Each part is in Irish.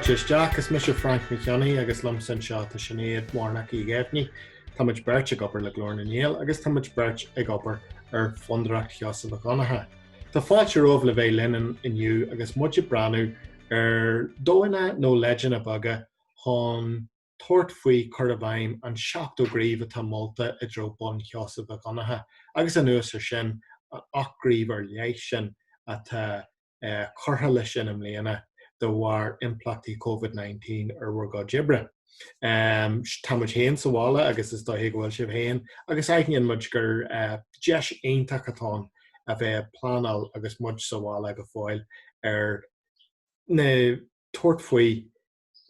Táis Jack is mis Frank Mhic Dhonncha agus lumsan seo tá sinnéad mórnach í ggéithní. Táid beirt ag obair le glór na níl agus táid beirt ag obair ar Fondúireacht Sheosaimh Mhic Dhonncha. Tá fáilte romh le bheith linn inniu agus muide breanú ar dóine nó leideanna baga chun tuairt faoi chur bhfeidhm an 7 gríomh atá molta i dtreo bun Sheosaimh Mhic Dhonncha. Agus anuas ar sin an 8 gríomh ar léis sin atá chortha lei sin am léana do war implachtaí COVID-19 ar bhur jibre. Táid héin sa bhála agus is dóigh bhfuil sibh héin, agus aithníonn muid gur deis aontaach atá a bheith plánal agus muid sa bhála go fáil ar na tuairt faoi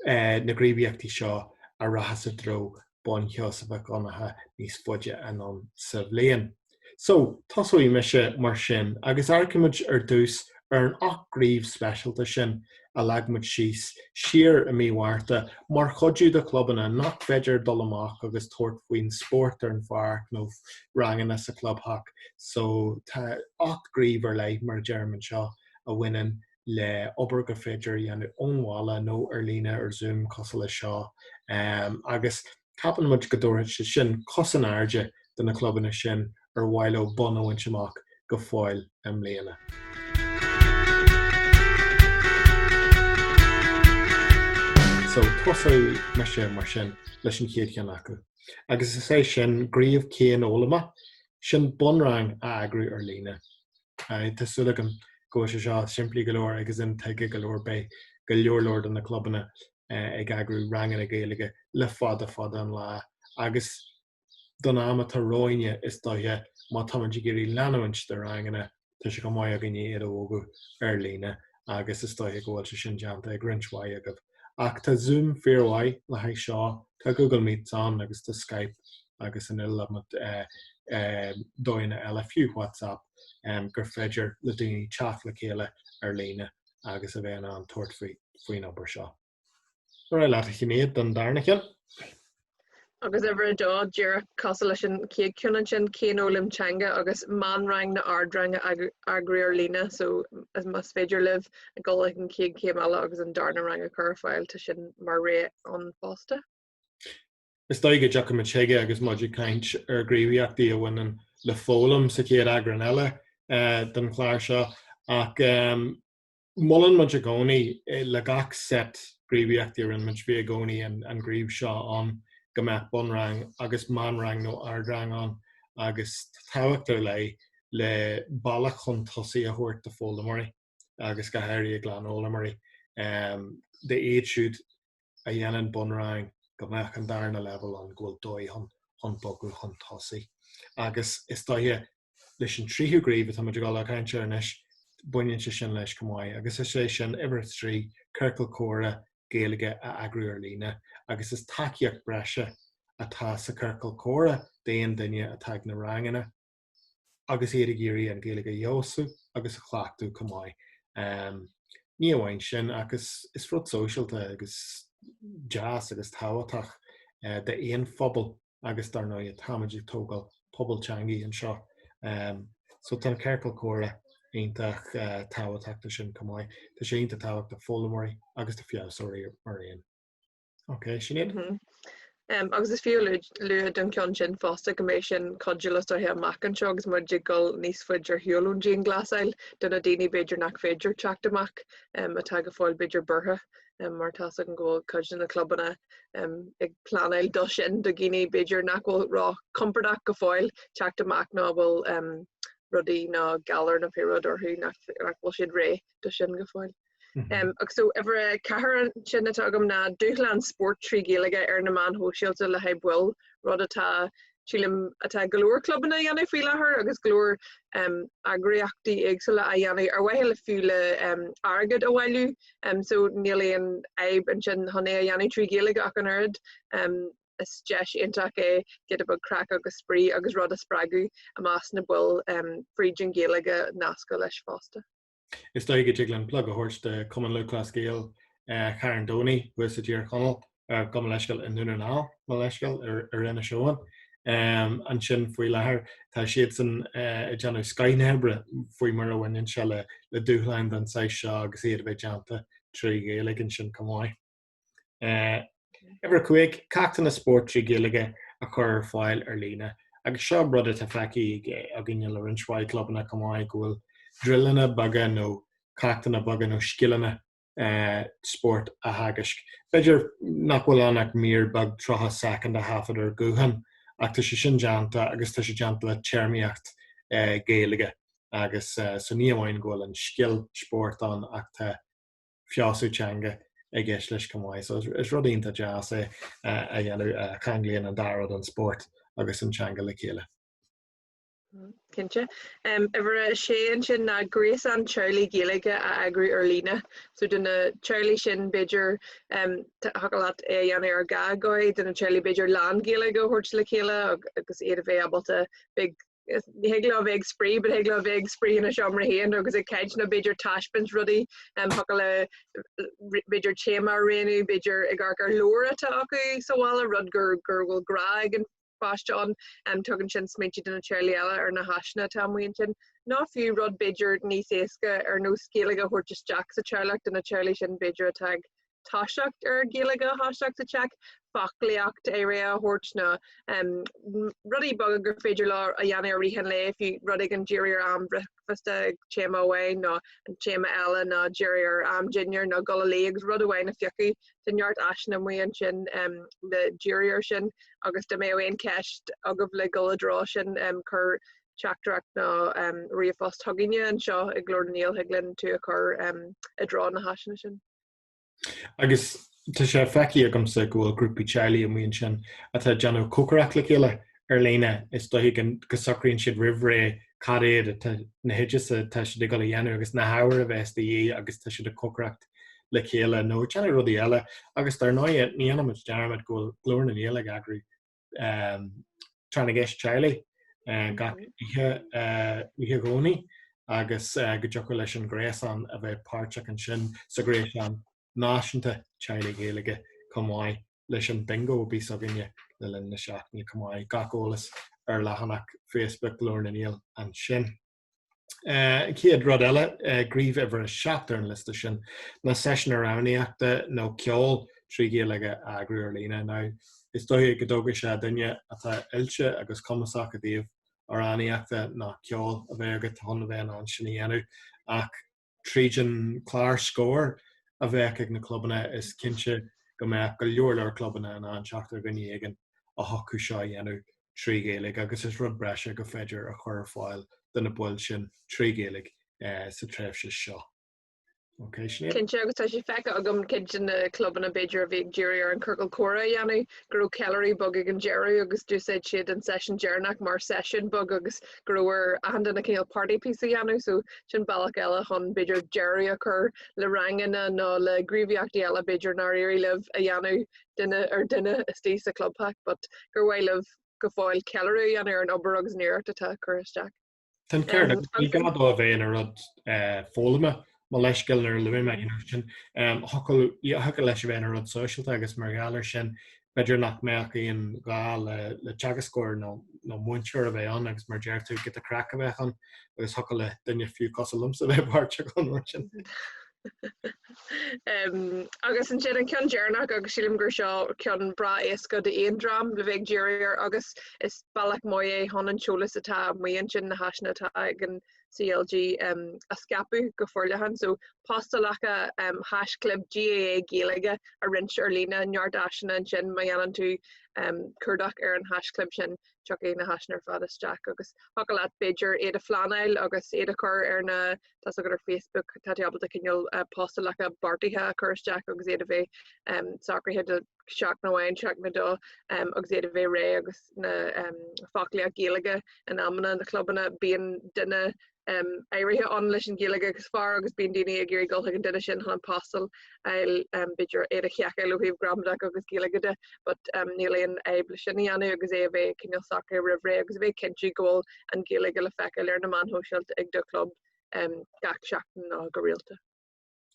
na gníomhaíochtaí seo a rathas a dtreo bun Sheosaimh Mhic Dhonncha níos faide anon sa bhliain. So, tosaí mise mar sin, agus aircimuid ar dús ar an 8 gríomh speisialta sin a leagmuid síos siar a míhharrta mar chodú de clubbanna nach beidir dul amach agus tuairt faoin sport ar an bharc nó ranganna sa clubhach. So tá 8 gríomh ar leith mar German seo a bhaineann le obair go féidir dhéanú ónmhála nó ar lína ar Zoom cosa le seo. Agus capan muid go dúirt sin cosan airde den na clubbanna sin ar bhaile ó bun óhain semach go fáil am léana. So, tosaí mise mar sin leis an chéad cheann acu. Agus is é sin gríomh céan ólama sin bunrang a agrú ar lína. Tásúla an go se seo siimplí go leor agus in teige go leor bé go leorlóir an na clubbanna ag agrú rangan a géalaige le fada an lá. Agus don ama tá roiine is dóthe má táid gurí leanhaint de ranganna tá se go maiid a gní ar ógu ar lína agus is dóthe go bhfuil se sin deanta ag rinshhaid agah. Ach tá Zoom fearhhaid le haid seo, tá Google Meet an agus tá Skype agus an ilamad dóine eile fiú WhatsApp gur féidir le daoine teach le chéile ar lína agus a bheith an tuairt faoin obair seo. Ra leat a chinéad don darnacin. Agus ever a dó dearach cos leis an céad ciúnan sin céan ólimteanga agus man rang na ardrang agrú ar lína, so as mas féidir liv a go an céad céim eile agus an darna rang a churfáil tá sin mar ré an fásta. Is dóigh deach go teige agus muidir caint ar gníomhaíochtaí a bhaineann le fólam sa chéad agran eile den chláir seo ach mullen muid a gcónaí le gach set gníomhaíochtaí ar an muid bhí a gcónaí an gríomh seo an go meach bunrang agus manrang nó ardrang an agus táhacht ar le bailach chun tosaí a thuairt de fólamarí agus go hairí a glanolamarí. De éiad siúd a dhéanann bunrang go meach an darna level an ghfuil dói chun bogu chun tosaí. Agus is dóithe leis an tríú gríomh tá muidir gáil cainte ar inis buinneann se sin leis go mhaith. Agus is sé sin ibre trí circle córa géalaige a agrú ar lína. Agus is takeíocht breise atá sa circle córa déon duine atá na ranganna. Agus éad géirí an géalaige Eolasú agus a chhlaachú go mhaith. Ní amhain sin agus is frut socialta agus jazz agus táhaach de éon phobal agus dar nó a táimeadí tógáil pobalteangaí an seo. So tá circle córa aontach táhaachta sin go mhaith. Tá sé aonta táhacht a fólamarí agus de fiosóirí mar aon. Okay, Sinead? Agus is fiú lu don ceann sin fásta go mééis sin codúlas ar he mac an seo agus mar digol níos fuidir hiolún dín glasáil donna daoine beidir nach féidir teachtamach atá go fáil beidir burtha mar tá an ggóil codin na clubbanna ag planáil do sin do gine beidir nachhfuil rá compordach go fáil teachtamach ná bhfuil rudí ná galar na féród orthú nachhfuil siad ré do sin go fáil. So ever a cahar sin atá agam na dúchlan sport trí géalaige ar na man hóisialta le haid buil rud atá sílim atá glór clubbanna dhéanana faoi lethair agus glór agriíochtaí éagsúla a dhéanana ar bhaithe le fiúla agad a bhhailú so nílaon aib an sin thoné a dhéanana trí géalaige ach an aird is deis intach é get a crack agus sprí agus rud a spragu a más na buil frídin géalaige nasca leis fásta. Is dóigh go dtiglann plug a thuirt de Cumann Lucas Gael Karen Doney was a dear Connell go leiscail in dúna ná má leiscail ar ina seoan. An sin faoi lethair tá siad san i deanú Skynebre faoi mar a bhaineann se le dúchlein don 6 seo agus iad a bheith deanta trí géalaigh sin go mhaith. Ever cuig cachtain na sport trí géalaige a chur fáil ar lína. Agus seo brud a feici a gine le an sráid clubna cumáid gohfuil drillanna baga nó cachtainna baga nó skillanna sport a hagasc. Beidir nach bhfuil annach mír bag trotha second a hafad ar guhan ach tá sé sin deanta agus tá sé deanta le teirmíocht géalaige agus so ní amháin gohfuil an skill sport an ach tá fiosú teanga ag gceist leis cumáid. So is rud ionta jazz a dhéanamh canglíonn an darad an sport agus an teanga le chéile. Cinse. Ever sé sin na gréas an Charlie géalaige a agrú ar lína. So duna Charlie sin beidir hagalat dhéanamh ar gagáid, duna Charlie beidir lán géalaige thuirt le chéile agus iad a bheith abalta big hegla big spree, but hegla big spree in a shomra hand agus a catch na beidir tashpins ruddy hakala beidir chema renu beidir agarkar lora ta aku so wala rudger gurgle grag and bastion tugan chin sminchid in a charliella or na hashna tamwinchin no few rud beidir ni seska or no scaliga or just jacks a charlock and a charlie shin beidir tag tashacht or giliga hashtag to check Fakliacht area horchna ruddy bugger feidir law a yana rihan le if you ruddy and jerry breakfast chema away no and chema ella no jerry junior no gullah legs rud away na fiaki den yard ashna we and chin the jerry shin august de may in cashed agov le gullah draw shin cur chakrak no reafast huginya and shaw a glord neil higlin to occur a draw na hashna shin agus tá sé feici agam sa gohfuil grúpi Charlie am muon sin a tá Janú cócraach le chéile ar léine is dóigh go sacríonn siad rihré cadéad na héidir tá si go dhéanú agus na hair a bheits í agus tá siad a cócracht le chéile nó teanna rudí eile agus tar náid ní anam dearmid gohfuil glór na éile agrú trena gceist Charlie ga ihe gcónaí agus go deocha leis an gréas an a bheith páirteach an sin sa gréis an náisianta Charlie géalaige cumáid leis an bingo bí a gine le linn na seaachnaí cumáid gach ar lehanach Facebook glór na níl an sin. Ciad rud eile gríomh ever a seachtar an lista sin na session aránaíochta nó ceol trí géalaige agrú ar lína. Now is dóigh go dóga sé duine atá ilse agus cumasach a dtíobh aránaíochta ná ceol a bheith agat honna bheith an sin dhéanú ach trígan clár scór a bheith ag na clubbanna is cinse go meach go leor leir clubbanna an anseachtar gine éigen a hocu seo dhéanú trí géalaigh agus is rud breise go féidir a chur fáil den na buil sin trí géalaigh sa tréimhse seo. Okay, Cinse agus tá sé fecha agam cin na clubbanna beidir a bhíh Jerry ar an Curgal Cora dhéanú gurú calorie bug ag an Jerry agus dú said siad an session Jarnach mar session bug agus gurúir ahandan na céal party piece dhéanú so sin bailach eile chun beidir Jerry a chur le ranganna nó le gríomhaíochtaí eile beidir ná éirí leh a dhéanú duine istí sa clubpack, but gur bhfuil go fáil calorie dhéanú ar an obair agus níir atá chuisteach. Tá ceir í gadó a bheith a rud fólama má leisceil ar luim a sin hocail leis bhéin rud socialta agus mar galir sin beidir nach meach íon gá le teagascóir nó muinteir a bheith an agus mar deir tú get a crack a bheith an agus hocail le duine fiú cos lumsa bheith báirte chun sin. Agus an sin an cean Jarnach agus sílim gur seo cean bra éasca de éondram le bheith Jerry agus is bailach mo é hon an seolas atá muon sin na hasna atá ag an CLG a scapu go forlehan so postalacha hash clip GAA géalaige a rinse ar lína an yardashna an sin mai an tú curdach ar an hash clip sin chuck na hashnar fadas Jack agus hocalat beidir éad a flanáil agus éad a chur ar na tas a gur Facebook tá abal a cinneol postalacha bartithe a churs Jack agus éad a bheith sacrthe a seach na bhain seach na dó agus éad a bheith ré agus na faclia géalaige an amna na clubbanna bíon duine éirithe an leis an géalaige agus far agus bíon daoine a ggéirí goltha an duine sin an postal eil beidir éad a cheacha luhíh gramdaach agus géalaige but nílaon éble sin dhéanú agus é bheith cinneal sacr rihré agus bheith cinú ggóil an géalaige le feiceil ar na manthóisialt ag do club gach seachtain ná go rialta.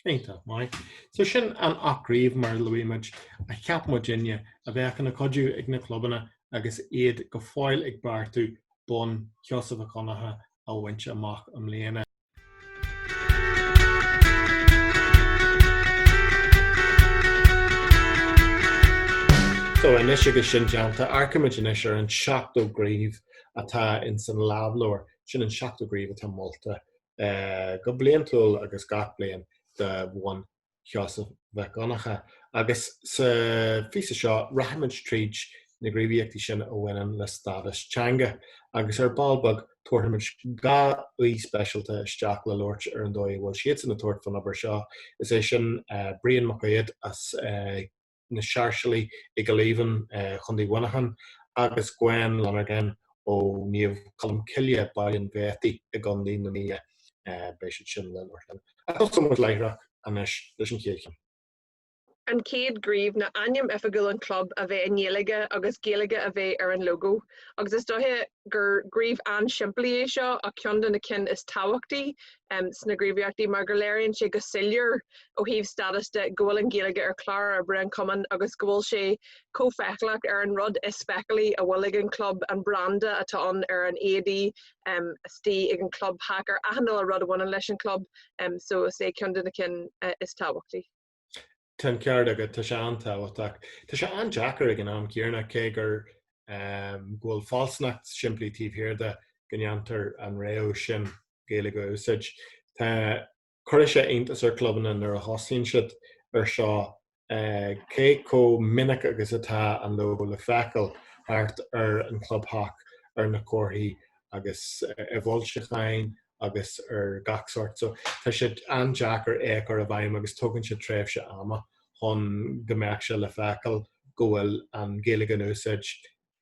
Einta, mai. So sin an achríomh mar luimiid a cheapmó dinne a bheith na codú ag na clubbanna agus iad go fáil ag bartú bon Sheosaimh Mhic Dhonncha a bhainte amach am léana. So inis agus sin deanta arcimid inis ar an 7 gríomh atá in san lábhlóir sin an 7 gríomh atá molta go bliain túil agus gach bliain de bhain Sheosaimh Mhic Dhonncha. Agus sa fios seo rahamid tríd na gríomhaíochtaí sin a bhaineann le stadas teanga. Agus ar ballbag tuairtamid ga uí speisialta isteach le loirt ar an dóigh bhfuil siad san na tuairt fan obair seo is é sin Brian Macaiad as na searsalaí I go léomhan chun bhainechan agus Gwen Lonergan ó níomh colm ciile bailíon bhétaí I gcónaí na mí béisiid sin le loirt. Agus somit leireach anis leis an chéiceann. An céad gríomh na ainm oifigiúil an club a bheith inéalaige agus géalaige a bheith ar an logo. Agus is dóthe gur gríomh an siimplí é seo a ceann na cin is táhachtaí sna gríomhaíochtaí mar gur léironn sé go silliúr ó thaobh stadas de gohfuil an géalaige ar clár ar brean cumann agus gohfuil sé cófeicleach ar an rud is speacalaí a bhfuil ag an club an branda atá an ar an éadí istí ag an club hacker ahanal a rud a bhain leis an club so is é ceann na cin is táhachtaí. Ten ceard agad tá sé antáhaach. Tá sé an Jackar ag an am céarna cé gur ghfuil fásnacht siimplí tíobhhir de gneantar an réo sin géala go úsáid. Tá chuir sé aontas ar clubban ar a thosaíonn siad ar seo cé có minic agus atá an logo le feiceáil thart ar an club hack ar na cóthaí agus bhilseáin agus ar gach sort. So tá siad an Jackar éag ar a bhaim agus tugann siad tréimh se ama chun gombeadh se le feiceáil go bhfuil an géalaige an úsáid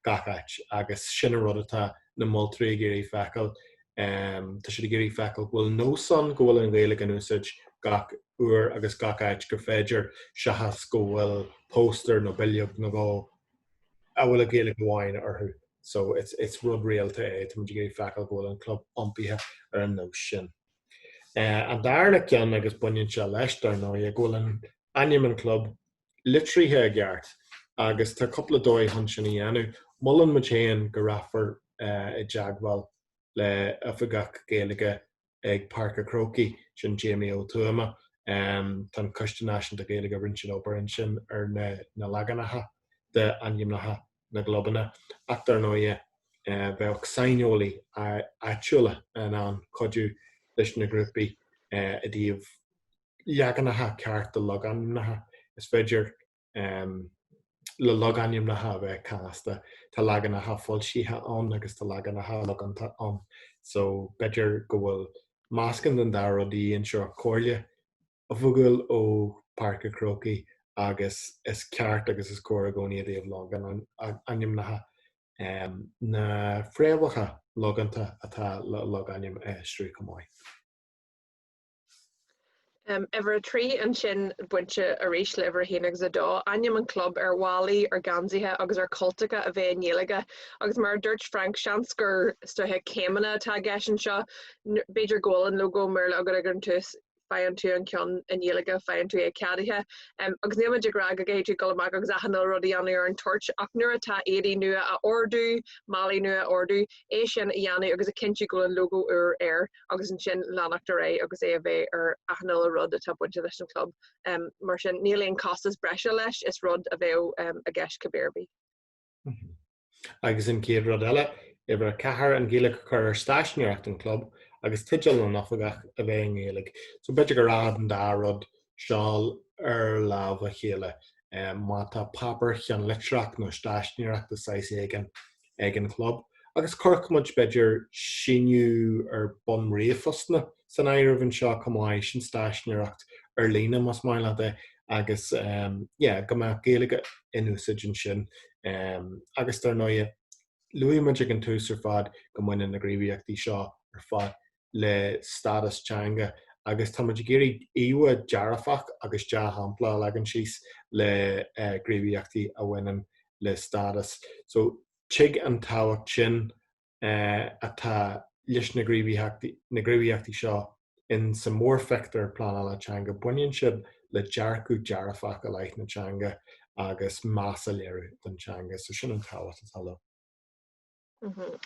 gachait agus sin a rud atá na moltúltaí géirí feiceáil. Tá siad géirí feiceáil bhfuil nó son go bhfuil an géalaige an úsáid gach uair agus gachait gur féidir seachas go bhfuil póster nó billiog nó bhá a bhfuil a géalaige bháin orthu. So it's rud réalta é tá géirí feiceáil go bhfuil an club ompaithe ar an nó sin. An darna ceann agus buinneann se leis dar nó ag bhfuil an ainm an club litríthe a gceart agus tá coppla dóigh chun sin I dhéanamh mullen mu chéan go raifar I deaghbhil le oifigach géalaige ag Parca Croci sin Jamie Ó Tuama tan cuistenáisianta géalaige rin sin obair sin ar na laganatha de ainmnatha na globanna ach dar nó bheadh sainiolaí áitiúla an codú leis na grúpaí a dtíobh leaganatha ceart de loganatha is féidir le loganimnatha bheith cásta tá leaganatha foilsíthe an agus tá leaganatha loganta an. So beidir go bhfuil máscan den daradí an seo cóirle a bhugail ó Parca Croci agus is ceart agus is cóir a gcónaí a dtíobh logan animnatha na fréamhacha loganta atá loganim strú cumáid. Ever trí an sin buinte a rééis le ever héananig a dó, ainm an club ar bhálaí ar gansaithe agus ar cultacha a bheith inéalaige agus mar dúirt Frank seans gur stothe céimeanna atá gceann seo beidir ggóil an logo mar le agad an tús fain tú an ceann inéalaige fain tú ag ceadaithe agus níoma de gra a géidir go amach agus ahanal rudí an ar an tuirt ach nuair atá éadaí nua a ordú málaí nua a ordú é sin a dhéanamh agus a cinnte go an logo ar air agus an sin leanachta ré agus é a bheith ar ahanal a rud atá buinte leis an club mar sin nílaon costas breise leis is rud a bheith a gceist cabbéirbí. Agus in céad rud eile ibar a cethar an géalaigh chur ar stáisiúneoireacht an club agus tiideal an oifigach a bheith an géalaigh. So beidir go rád an dárod seáil ar lámh a chéile má tá papar chean litreach nó stáisiúneoireacht a 6 ag an club. Agus corcmuid beidir sinniú ar bon réomhfosna san éireamh seo cumáid sin stáisiúneoireacht ar lína mas maile de agus go mbeadh géalaige in úsáid sin agus tar nó luimid ag an tús ar fad go maiine na gríomhaíochtaí seo ar fad le stadas teanga agus tá muid géirí íha dearafach agus de hampla legan síos le gríomhaíochtaí a bhaineann le stadas. So tuig an táhacht sin atá leis na gríomhaíochtaí seo in sa mór feictar plán le teanga buinneann siad le dearcú dearafach a leiith na teanga agus más a léirú den teanga so sin an táhacht atá le.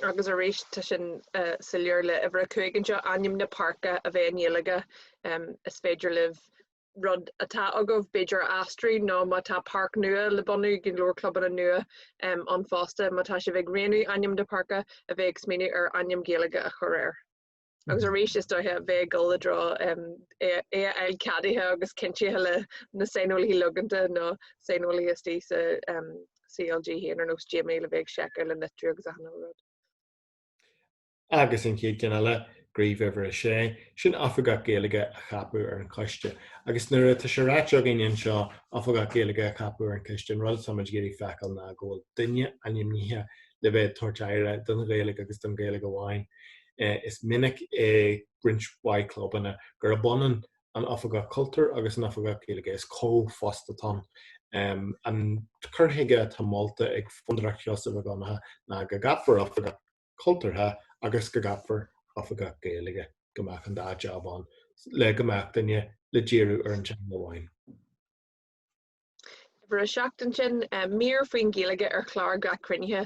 Agus a rééis tá sin sa léir le ever chuigann seo ainm na parca a bheith inéalaige is féidir libh rud atá agah beidir astri nó mátá park nua le bonú gin leor club an nua an fásta mátá sé bheith réanú aim de parka a bheith smíine ar aim géalaige a choréir. Agus a rééis is dothe bheith goladrá eil cadíthe agus cinnte le na séolaí luganta nó séolaí istí sa CLG héan ar nos GMA le bheith seacha le netú agus a rud. Agus in chéad gan eile gríomh over a sé, sin afagach géalaige a chapú ar an coiste. Agus nuair tá sé ráiteag in seo afagach géalaige a chapú ar an coiste, an rud táid géirí fecail na ggóil duine aim níthe le bheith tuairteire don géalaige agus don géalaige bháin. Is minic é Grinch clubbanna gur bonan an afagach cultúr agus an afagach géalaige is fástatá. An churthaige tá molta ag Fondúireacht Sheosaimh Mhic Dhonncha na go gafar afagach cultúrtha agus go gafar afagach géalaige gomach an dá jobán le gomach duine le ddíriú ar an teanga bháin. Bhar a seachtain sin mír faoin géalaige ar chlár ga cruinithe.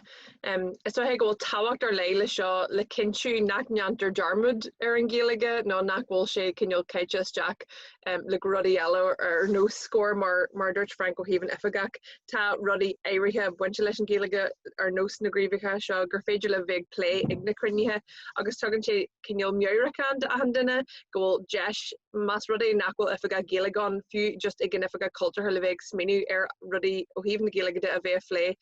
Is he ggóil táhacht ar léile seo le cinsiú nach neantar dearmid ar an géalaige nó nach bhfuil sé cinneol caiite Jack le rudí eile ar nó scór mar dúirt Franco híhann ifagach tá rudí éirithe buinte leis an géalaige ar nós na gríomhacha seo gur féidir le bheith plé ag na cruinithe agus tugann sé cinneol meurachán a an duine ggóil deis mas rudí nach bhfuil ifagach géalaigán fiú just ag an ifagach cultúr le bheith smíniú ar rudí ó híomh na géalaige a bheith lé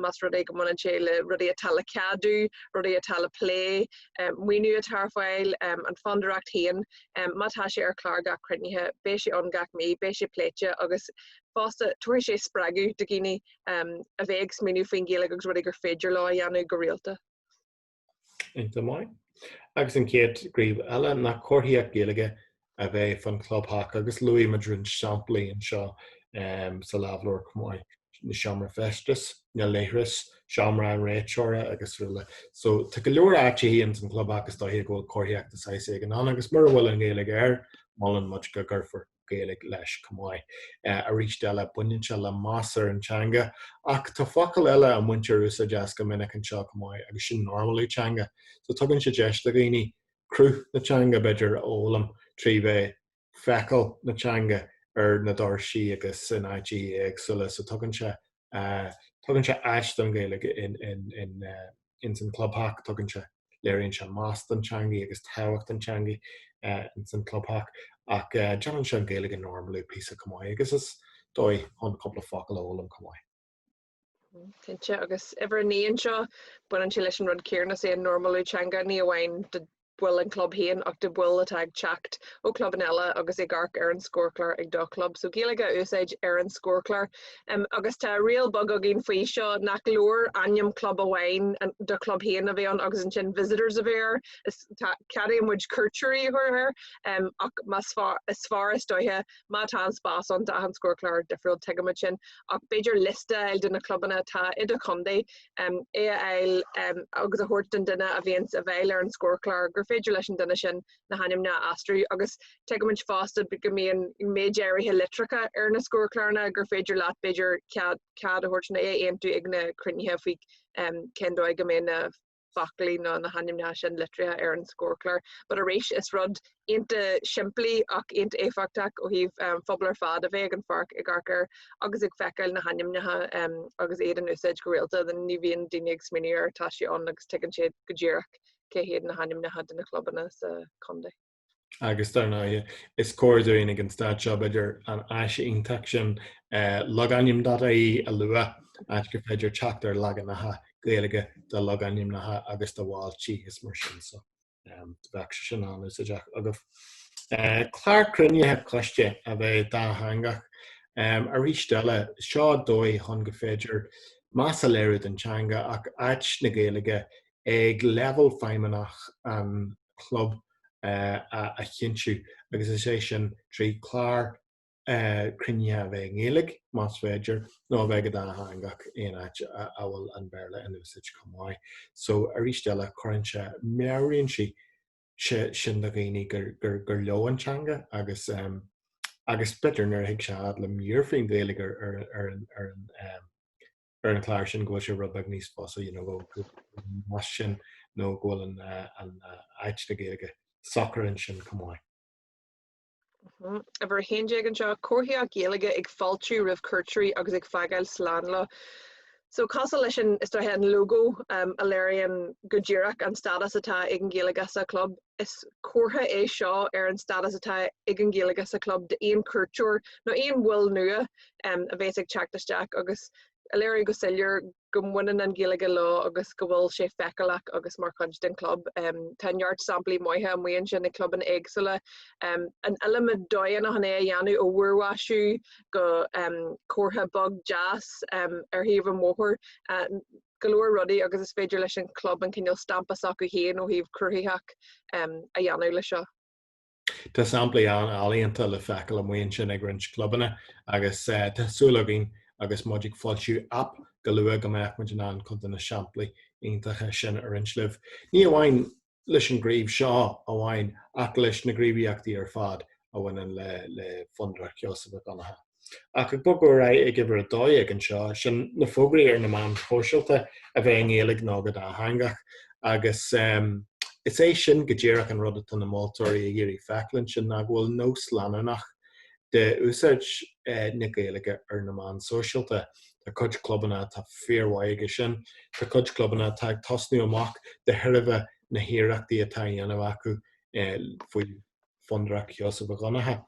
mas rudí go mna sé le rudí atá le cadú, rudí atá le plé, muoinú a tarfáil an Fondúireacht héan, mátá sé ar chlár ga cruinithe, béis sé an gach mí, béis sé pléite agus fásta tuair sé spragu de gine a bheith smíniú faoin géalaige agus rudí gur féidir lá dhéanú go rialta. Inta mai. Agus an céad gríomh eile na cóthaíocht géalaige a bheith fan clubhacha agus Louis Madrin Champlain an seo sa lábhlór cumáid. Na seomra festas, na léithris, seomra an réiteóra agus rula. So tá go leor áte híon san club agus dá ghfuil cóthaíocht a saoise ag an an agus mar bhfuil an géalaige ar mallan muid go gurfar géalaigh leis cumáid. A ríist eile buinn se le másar an teanga ach tá focail eile an muintear ús a deas go minic an seo cumáid agus sin normalú teanga. So tugann sé deis le gaoine cruth na teanga beidir ólam trí bheith fecail na teanga ar na dáirsí agus in IG agsúla so tugann sé áit don géalaige in san clubhaach tugann sé léironn sé más don teangaí agus táhacht an teangaí in san clubhaach ach deanann sé an géalaige normalú písa cumáid agus is dói an coppla focail ólam cumáid. Tinte agus ever níon seo buan sé leis an rud céarna sé normalú teanga ní amhain bhfuil an club héan ach de bhfuil atá ag teacht ó club an eile agus ag garc ar an scóirclár ag dó club. So géalaige úsáid ar an scóirclár. Agus tá rial bug a gin faoi seo nach leor aim club amhain do club héan a bheith an agus an sin visitors a bhéir is cadé muid cultúí chuir ach as far as dóithe má tá an spás an an scóirclár defriúil teagaid sin ach beidir lista eil duna clubbanna tá idir chundé eil agus a thuirt an duine a bhíon a bhéil ar an scóirclár gur féidir leis an duine sin na hanim na astrú agus teagaid fásta go míon méidéirithe litricha ar na scóirclárna gur féidir leat beidir cad a thuirt na aonú ag na crunithe faoi cendóid go mé na faclaí na hanim na sin litrithe ar an scóirclár, but a rééis is rud inta siimplí ach inta éfachtaach ó híh phobal ar fád a bheith an farc ag garcar agus ag fecail na hanim nathe agus éiad an úsáid go réalta den ní bhíon daine ag smíniú ar taisiún agus tuigeann siad go ddíireach céhéad na hanim nathe den na clubbanna sa conda. Agus darna is cóirúin ag an stad seo beidir an eise ionteach sin loganim dataí a lua gur féidir teachtar legan nathe géalaige de loganim nathe agus do bháiltí is mar sin so bheith sin an is agah. Clár crunithe cloiste a bheith dá hangach a rístelle seo dói chun go féidir más a léirú an teanga ach áit na géalaige ag level feimimeach an club a chinú agus is sé sin trí chlár crunithe bheith ngéalaigh más féidir nó bheith go dá hangach éonát a bhfuil an bearla in úsáid cumáid. So a rístelle chuintse méiríonn si sin do gaoine gur leoantanga agus bitir nuair hiag sead le míorfing déalagar ar an chláir sin go se rubag níos fása go sin nó ghfuil an áit na géalaige soccer in sin cumáid. A bhar héinté an seo cuathaí a géalaige ag fáiltiú rih curtúirí agus ag fagail slán le. So casa leis is do an logo a léiríonn go ddíireach an stadas atá ag an géalaige sa club. Is cuatha é seo ar an stadas atá ag an géalaige sa club de aon curtúir nó aon bhfuil nua a bheits ag teachtasteach agus a léirí go sillir go mhuineann an géalaige lá agus go bhfuil sé feicealach agus mar chuid den club. Tanheart samplaí maithe amuonn sin na club an éagsúla. An eile dóin a é dheanú ó bhuairhaisiú go cuatha bog jazz ar thaobh an móthir. Galore ruddy agus is féidir leis an club an cinneal stampas acu héan ó híomh cruthaíach a dheanú le seo. Tá samplaí an alíonnta le feiceal amuonn sin ag roinnt clubanna agus tásúlagin agus muidig fáiltiú app go luath go mbeadh muid an chun na samplaí iontacha sin ar inslibh. Ní amháin leis an gríomh seo a bhhain ach leis na gníomhaíochtaí ar fad a bhaineann le Fondúireacht Sheosaimh Mhic Dhonncha. Ach ag bogúir ag ibre a dóid ag an seo sin na fógraí ar na man chóisialta a bheith an éalaigh nágad a hangach agus is é sin go ddíireach an rud atá na máiltóirí a dhéirí feiclann sin na bhfuil nó slananach de úsáid na Gaeilge ar na man sóisialta. Tá chuid clubanna tá fíormhaige sin, tá chuid clubanna tá tosnú amach de thuirbh na híireachtaí atá dhéanamh acu faoi Fondúireacht Sheosaimh Mhic Dhonncha.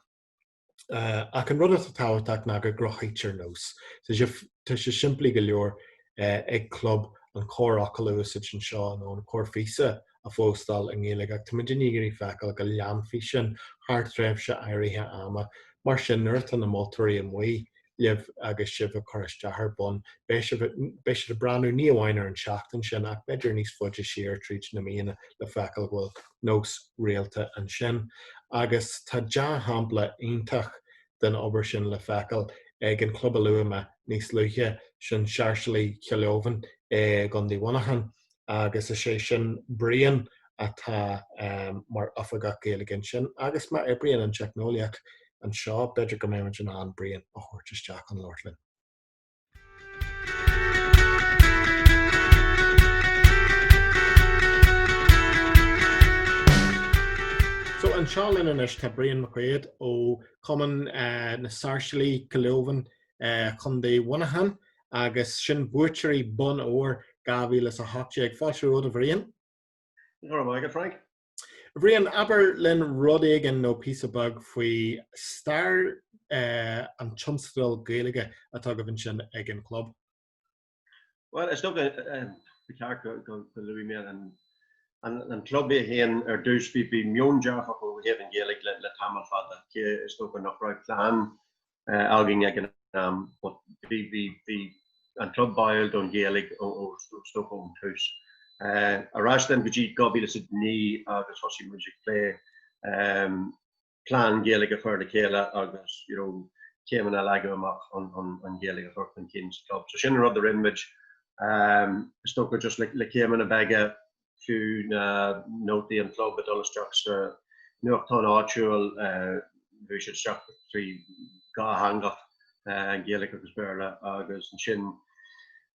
Ach an rud atá táhairteach ná go grochaítear nós. Tá sé simplí go leor ag club an córacha úsáid sin seo nó an cóirfísa a fóstal an Gaeilge ach tá muid nígurí feiceáil go leanfaí sin thart se éirithe ama. Mar sin nuirt an na máiltóirí amuí libh agus sibh a choristeachar bun, béis a breanú ní amháin ar an seachtain sin ach beidir níos fuide siar tríd na míana le feiceáil bhfuil nós réalta an sin. Agus tá dean hampla iontach den obair sin le feiceáil ag an club luama níos luithe sin seairslaí ceolóhan gan dí bhanachan agus is sé sin brian atá mar afagach Gaeilge sin agus mar brian an teicnoliaach an seo beidir go méid an brian a thuirteteach an Lordlin. So an seálinn inis tá brian macquaid ó cumann na sáirslaí ceolóhan chun dé bhanachan agus sin búirteirí bun óir 2008 ag fáilteóid a bhrian. Nor am I good, Frank? Bhrian aber linn rudagan nó písa bag faoi star an chumstal Gaeilge atá go bhain sin ag an club. Well, it's not the character go Louis Mail and club héan ar dús bí mionjaach ó héan Gaeilge le tamil fada ché is not nach right plan algin ag an but bí an club bail don Gaeilge ó Stockholm hús. Arástan gojí gobíle sa ní agus hosi music play plan Gaeilge for the céile agus céim a leige amach an Gaeilge for an Kings Club. So sin rud the image stoker just le céim a bege fiú na nótaí an club at Eolas nuachtán áitiúil bhí sé straach trí gá hangach Gaeilge agus bearla agus an sin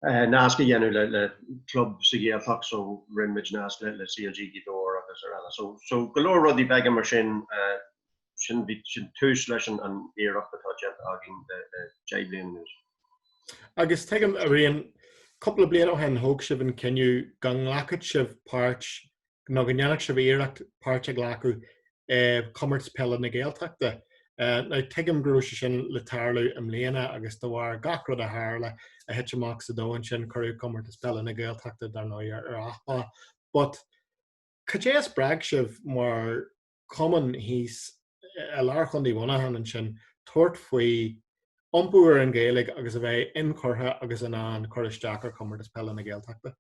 Nasca dhéanú le club sigé fach so rimid nasca le CLG gidóir agus ar eile. So golóir rudí beige mar sin sin tús leis an éireacht atá agin de jablion nús. Agus teagam a bhrion couple bliana ó hen thóg sibh an cinniú gan nghlacad sibh páirt nó go ndeannach sibh éireacht páirt ag ghlacu cummart pella na Gaeltachta. Na teagam grúise sin le tarlú am léana agus do bhhar gachrad a hála a hitteach sa dóin sin chuú cummart is pella na Gaeltachta dar nó ar achpa. But cadéas brag sibh mar cumann hís a lár chundí bhanachan an sin tuairt faoi ompúir an Gaeilge agus a bheith incurtha agus an choristeach ar cummart is pella na Gaeltachta.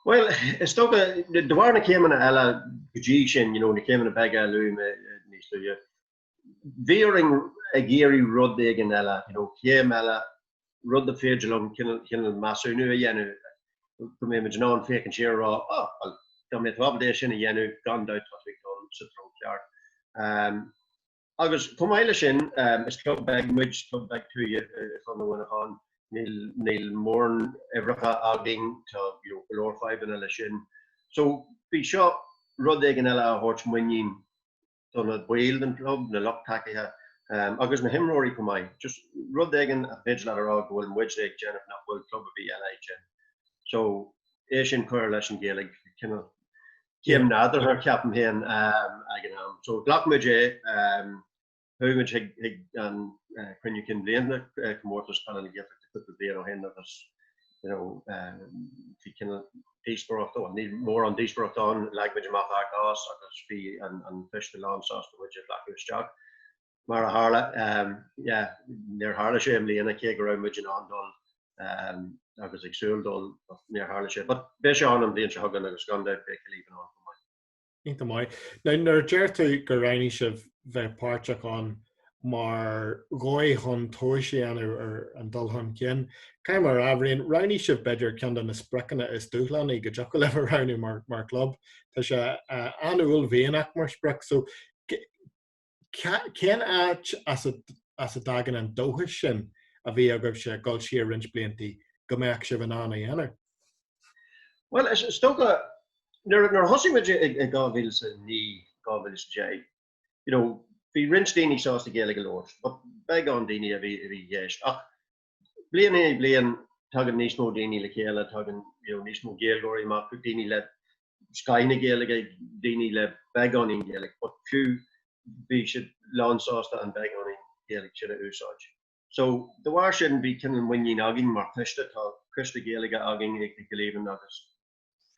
Well, it's toch de warne céim na eile gojí sin, na céim na bege luú níos luú. Veering a géirí rud ag an eile, céim eile rud a féidirlum cinnal masú nu a dhéanú go mé ná an fécinn siarrá go mé abdéis sin a dhéanú gandát dul sa tro ceart. Agus com eile sin is club bag muid club bag tuaí fan bhhainachán níl mórn éireacha agin tá golóir faiban eile sin. So bhí seo rud ag an eile a thuirt muoín donna bhil den club na lochtakeithe agus na himróí go mai just rud aigen a vigil ará gohfuil muid ag Jennifer nach bhfuil club a bhí LA gen. So é sin chuir leis an Gaeilge cinna céim nádar ar ceapan héan aigen am. So glachmuid é thugann ag an chruinne cin bliana commórtas pan an ggéalteach de chuta bliana ó hen agus hí cinna díosbrochtán, ní mór an díosbrochtán leagmuid amach ar gás agus bhí an fiste lánsásta muid leathú isteach. Mar a hála, níor hála sé am líana cé go raibh muid an andul agus ag súildul níor hála sé. But bé sé an blion se hagan agus gandaid be líban an go mai. Ínta mai. Nuair deir tú go raithní sibh bheith páirteach an mar ghóidh chun tóisianú ar an dul chun cin. Cai mar abhraíonn raithní sibh beidir ceann na spriccanna is dúchlann i go deach go leh raithniú mar club. Tá sé anúil bhéanaach mar spric. So cén áit as a dagan an dóthas sin a bhí agah sé gáil siar rins bliantaí go mbeadh sibh an anna dhéanaar? Well, is stocha nuair thosaigh ag gábhíl sa ní gábhíl sa dé. Bhí rins daoine sásta Gaeilge leir, but beag an daoine a bhí dhéist. Ach blian é blian tugann níos mó daoine le chéile, tugann níos mó géalgóirí amach chu daoine le scaine Gaeilge daoine le beag an Gaeilge, but fiú bhí siad lánsásta an beag an Gaeilge sin a úsáid. So the war sin bhí cinan muinnín agin mar cliste tá cliste Gaeilge agin ag go léiban agus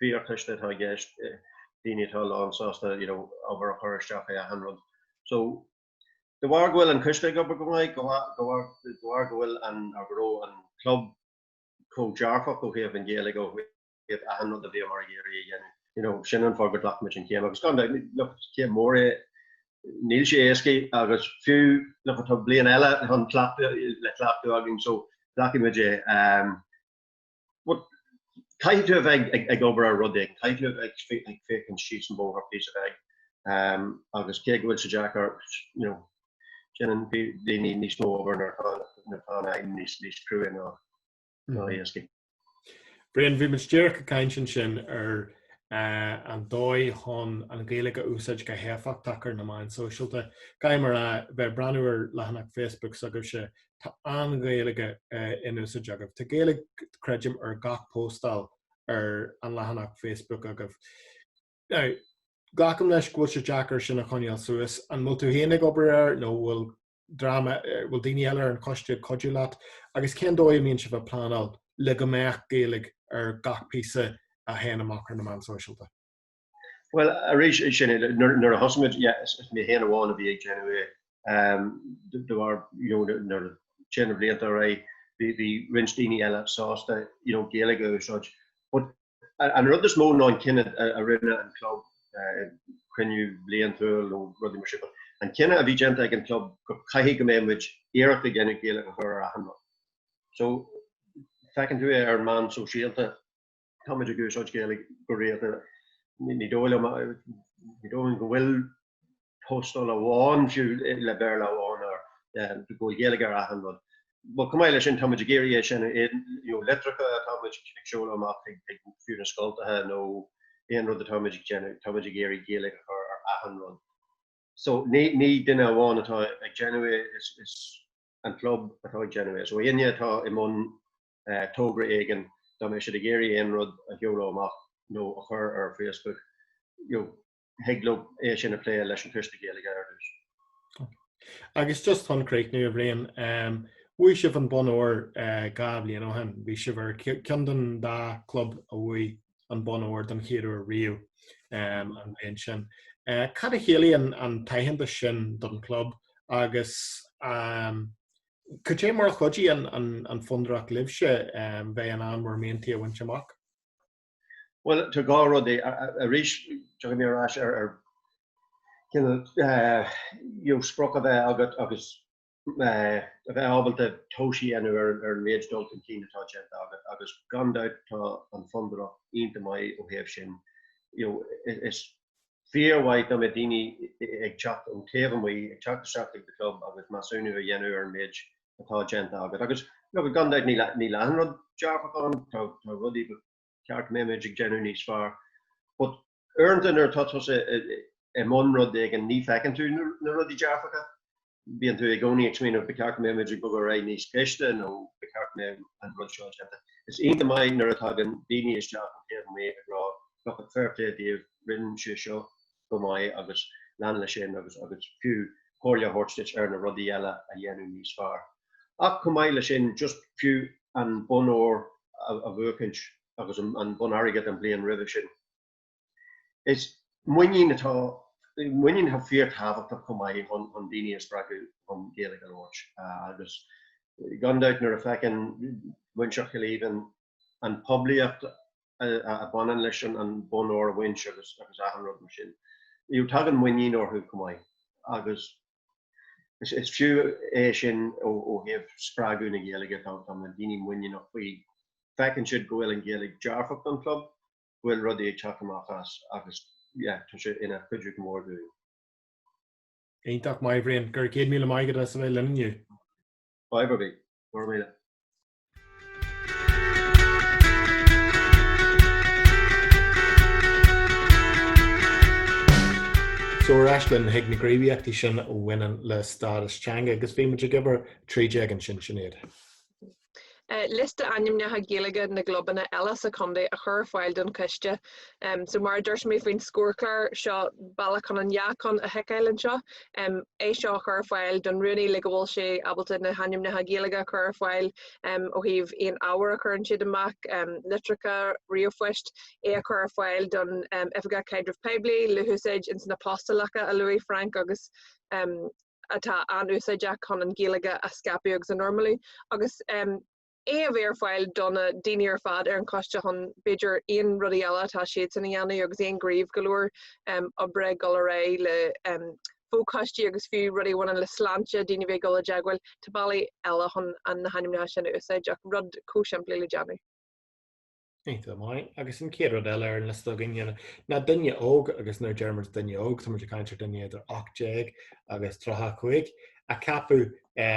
bhí cliste tá gceist daoine tá lánsásta over a chur isteach a hanrod. So the war gohfuil an cliste go mai go war gohfuil an agró an club co-jarfach go héamh an Gaeilge go héamh a hanrod a bhí mar géirí sin an fágad lachmuid an céim agus gan céim mór níl sé éascaí agus fiú le tá blian eile an le clapú agin so lacimuid caiithú bheith ag obair a rudéig, caiithú ag fécinn síos an bóthar pí a bheith agus cé gohfuil sa Jackar ceann daoine níos mó obair na tána níos cruúin ná éascaí. Brian, bhí man stíir go caintin sin ar an dóid chun an Gaeilge úsáid go héfachtachar na main socialta. Caiimar a bheith breanúir lehanach Facebook agah sé tá an Gaeilge in úsáid agah. Tá Gaeilge creidim ar gach postal ar an lehanach Facebook agah. Gacham leis gúil sé Jackar sin a chuineáil suas an mú tú héananig obair nó bhfuil drama bhfuil daoine eile an coiste codú leat agus cén dóid míonn si bheith plánál le go mbeadh Gaeilge ar gach píosa a héana amach na man socialta. Well, a rééis sin nuair a thosaimid mé héana amháin a bhí ag January war sin blianta ra bhí rins daoine eile sásta Gaeilge úsáid. But an rud is mó ná an cinenne a rinne an club cruinniú bliantúil ó rudí mar sin. An cinenne a bhí genta ag an club go caithfí go méid éireachta gceanna Gaeilge chur a hanra. So fecinn tú ar man sosialta táid a gúsáid Gaeilge go réalta ní dóil go bhfuil postal amháin fiú le bear le amháin ar go Gaeilge ar a hanrod. Well, cum eile sin táid a géirí sin letracha táid ag seola amach ag fiú na scoiltathe nó éon rud a táid a géirí Gaeilge ar a hanrod. So ní duine amháin atá ag January is an club atá ag January. So aine atá i mún tógra éigen dá mé sé a géirí éon rud a heola amach nó a chur ar Facebook heaglo é sin a plé leis an Christa Gaeilge ar dús. Agus just chun creic nu a bhléon bhui sibh an bonóir gablion ó hen, bhí sibh ar ceandan dá club a bhui an bonóir don chéadú a riú an bhéon sin. Cad a chéalaí an taitheanta sin don club agus could sé mar chuidí an Fondúireacht libhse bheith an mar méontaí a bhaint amach? Well, to gá rud a rééis mé ar spproch a bheith agat agus a bheith ábalta tóisií anú ar méid dultan cíine atá agat agus gandáid tá an Fondúireacht ionta mai ó thaobh sin. Is fearhhaid am a daoine ag teach an taobh mai ag teach seach ag the club agus masúnú a dhéanú ar méid atá agat. Agus go gandáid ní leanrod dearfachán tá rudí go ceart méid ag déanú níos fearr. But earned ar tá mon rud ag an ní fecin tú na rudí dearfacha. Bíon tú ag gcónaí ag smíanamh beceart mé muidir go raibh níos ciste nó beceart mé an rud seo teanta. Is onanta maiid nar atá an daoine isteach an céad mé ará go fair play díobh rinne seo go maiid agus lean le sin agus fiú chóirle hortstitch ar na rudí eile a dhéanú níos fearr. Ach go maiid le sin just fiú an bunóir a bhuacint agus an bun airgad an blian rih sin. Is muoín atá muoín ha fíocht hafacht go maiid an daoine is spragu an Gaeilge an Orch agus gandát nar a fecin muinseach go líbhan an poblíocht a banan leis an bunóir winch agus ahan rud mar sin. Iú tag an muoín orthú go maiid agus is fiú é sin ó heh spragu na Gaeilge tá an daoine muoine nach faoi fecin siad gohfuil an Gaeilge dearfacht an club bhfuil rudí ag teach amachchas agus tá sé ina chuidir go mór dú. Aonach mai bhríon gur 100 míle maigad a sa bheith linniu. Bye, Mar míle. So Ashlyn hiag na gníomhaíochtaí sin bhainean le stádas teanga agus bhí muidir gobar tríide an sin sinnéad. Liste aimimnethe Gaeilge na globanna Eolas a chundé a chur fáil don ciste. So mar dúirs mé faoin scóirclár seo bailachán an jaachán a heicáilen seo. É seo chur fáil don ruúnaí le go bhfuil sé abalta na haimimnethe Gaeilge chur fáil ó híomh aon áhar a churann siad amach litricha riomhfuist é a chur fáil don ifigá caiddrih peibli le húsaid in san apostolacha a Louis Frank agus atá an úsaideach chun an Gaeilge a scapiú agus an normalú agus é a bhéir fáil donna daoine ar fad ar an coiste chun beidir aon rudí eile tá siad sanna dhéanamh agus aon gríomh goúir a bre go ré le fócastí agus fiú rudí bhhain le sláinte daoine bheith go deaghfuil tá bailí eile chun an na haimimnethe sin úsáid ach rud cóisiampla le deanú. Eita mai agus an céad rud eile ar an lista gine na duine óg agus nó Germans duine óg tá muidir caiintear duine idir 8 agus 35 a capú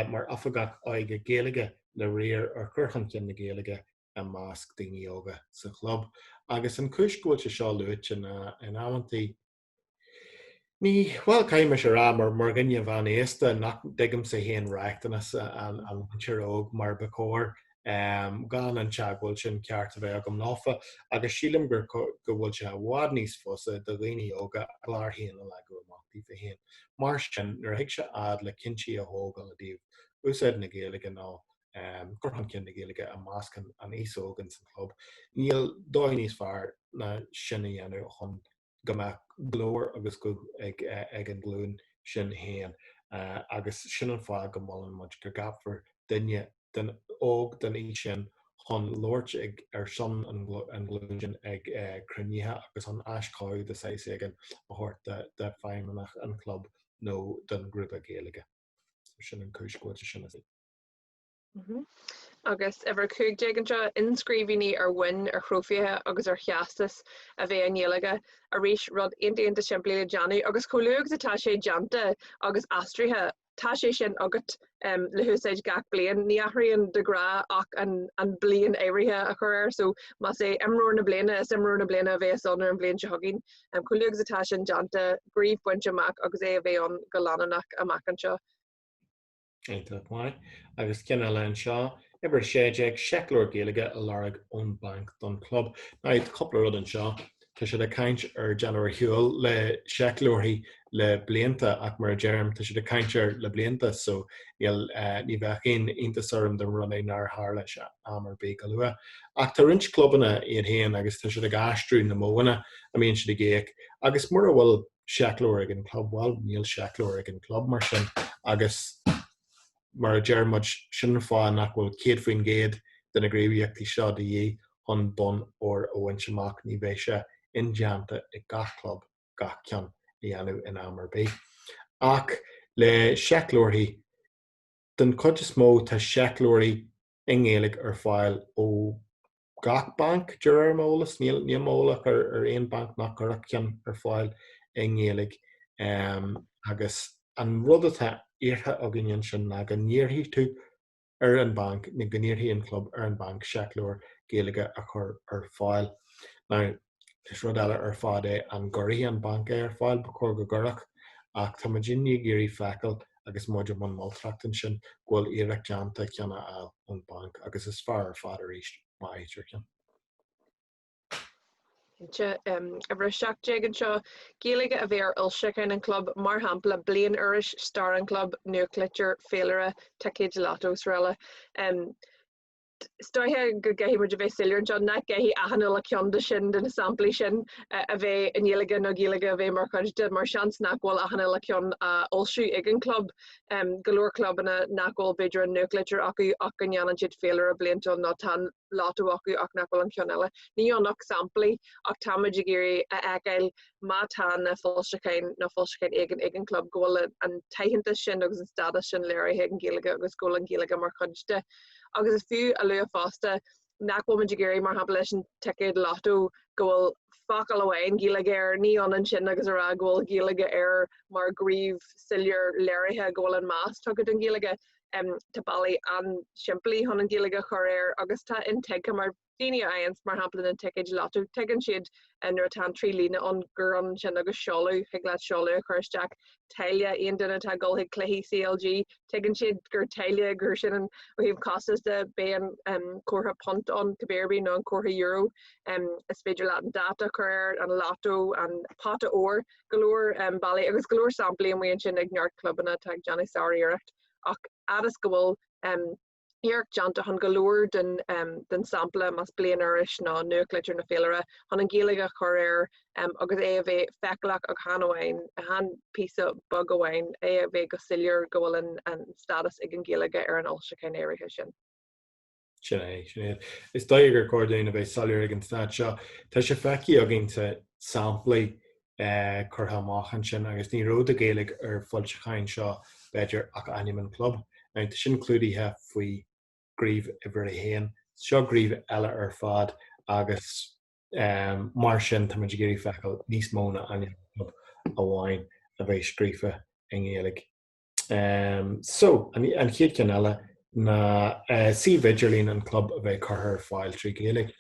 mar afagach áige Gaeilge le réir ar chuchan cin na Gaeilge a másc daoine óga sa club. Agus an cúisgóil se seo luit in ámantaí. Ní bhfuil caiime se rá mar gnne bhain éasta nach digam sa héon reachtanas an tíir óg mar bacóir gan an teaghfuil sin ceart a bheith agam láfa agus sílim gur go bhfuil se bhád níos fusa do dhaoine óga gláir héana le go amachtaí fa héin. Mar sin nar hiic se ad le cinntíí a hógal a díomh úsáid na Gaeilge ná Gurhan cin na Gaeilge a másc an ísógan san club. Níl dóid níos fearr na sinna dhéanú chun go glóir agus go ag an glún sin héan agus sin an fáil go mbeallan muid go gabhar duine den óg den í sin chun Lord ag ar son an glún sin ag cruníthe agus an aiscáid de 6 an a thuirt de feimmenach an club nó den grúpa Gaeilge. Sin an cúisgóil sin is. Agus ever cúig déganse inscríbhíní ar bhain ar chrófiathe agus ar cheastas a bheith an Gaeilge a rís rud aontaíonnta siimplí le deanú agus choúg atá sé deanta agus astrithe tá sé sin agat le húsáid gach blian ní aithríonn de gra ach an blian éirithe a chur so má sé imróir na bliana is imróir na bliana a bheith sonar an blian se hagin choúg atá sin deanta gríomh buinte amach agus é a bheith an go lánanach amach an seo. Eita mai agus cinna lein seo ibar sé ag seicleoir Gaeilge a larg ón bank don club. Na iad coppla rud an seo tá sé a caint ar January hiúil le seicleoirí le blianta ach mar germ tá sé a caintear le blianta so ní bheith inta sorm den runna nar hála se amar bé go lua. Ach tá rint clubbanna iad héan agus tá sé a gastrú na móna a míonn si géic agus mar bhfuil seicleoir ag an club bhil níl seicleoir ag an club mar sin agus mar a germid sin fáin nach bhfuil céad faoin géad den na gníomhaíochtaí seo de dhé chun bon ó bhaintseach ní bheith se in deanta i gach club gach ceann dhéanú in amar bé. Ach le seicleoirí den chuid is mó tá seicleoirí in Gaeilge ar fáil ó gach bank deir mólas níl mólach ar aon bank nach gur ceann ar fáil in Gaeilge agus an rud atá éartha a ginion sin na go níorthaí tú ar an bank na gníorthaí an club ar an bank seicleoir Gaeilge a chur ar fáil. Now is rud eile ar fád é an goirí an bank é ar fáil ba chur go gurach ach tá dinne géirí fecail agus muidir man maltrachtan sin ghfuil iarracht deanta ceanna an bank agus is fearr ar fád ar éist má éitir ceann. A bhfuair seach an seo Gaeilge a bheith ar uilse an club mar hampla blian uris star an club nuclear féilire takeid latos réile. Stoithe go gaithí muidir bheith silúr John na gaithí ahanana le ceanda sin den sampla sin a bheith in Gaeilge nó Gaeilge a bheith mar chuide mar seans nachhfuil ahanana le ceann uilsiú ag an club golóir clubbanna nachhfuil beidir an nuclear acu ach an gheann siad féilire blianta ná tan látú acu ach nachhfuil an ceann eile. Ní annach samplaí ach táimeid géirí a eagail má tá na fáilseáin ag an club ghfuil an taithanta sin agus an stada sin léirithe an Gaeilge agus ghfuil an Gaeilge mar chuide. Agus is fiú a lu fásta nachhfuil géirí mar hab leis an takeid látú gohfuil facail amháin Gaeilge ar ní an sin agus a ra ghfuil Gaeilge ar mar gríomh silúr léirithe ghfuil an más tugad an Gaeilge tá bailí an siimplí hon an Gaeilge chur air agus tá inteige mar daoine aons mar hapla an takeid látú tegann siad nuair atá trí lína an gur an sin agus seolú ag leat seolú a chuirteach taile aon duine tá gulthaigh cluichí CLG tegann siad gur taile gur sin an bhíomh costas de bé an cuatha punt an cabbéirbí nó an cuatha euro is féidir leat an data chuir an látó an pata óir golóir bailí agus golóir samplaí an mhaon sin ag neart clubbanna tá Johnny Sauríireacht ach adas go bhfuil Iarc Janta han golóir den sampla mas blianaris ná nuclear na féilire han an Gaeilge chur air agus é a bheith feclach ag hanhain han písa bug amháin é a bheith go silúr gohfuil an status ag an Gaeilge ar an uilseáin éirithe sin. Sin is daigur cordéin a bheith salúir ag an stad seo tá sé feici a ginta samplaí chur hamáchan sin agus ní ród a Gaeilge ar fáilseáin seo beidir ach animan club. Tá sin clúdaithe faoi gríomh i bhar a héan seo gríomh eile ar fád agus mar sin tá muidir géirí fecail níos móna animan club amháin a bheith scríofa in Gaeilge. So an chéad ceann eile na sí vidirlín an club a bheith chutha ar fáil trí Gaeilge.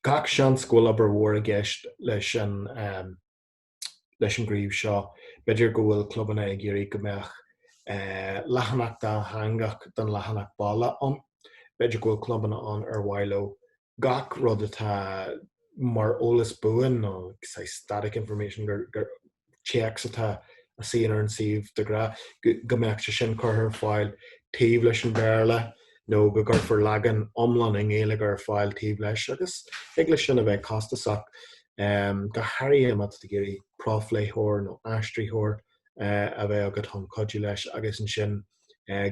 Gach sean scóil aber mhór a gceist leis an gríomh seo beidir go bhfuil clubbanna ag géirí go mbeadh lachanach dá hangach don lachanach balla an beidir go bhfuil clubbanna an ar bhailó gach rud atá mar Eolas buin nó static information gur checks atá a síon ar an siomh de gra go mbeadh se sin chutha ar fáil taobh leis an béarla nó go gurfar legan omlan in Gaeilge ar fáil taobh leis agus ag leis sin a bheith costasach go hairí mat a géirí prófléithóir nó aistríthóir a bheith agad chun codú leis agus an sin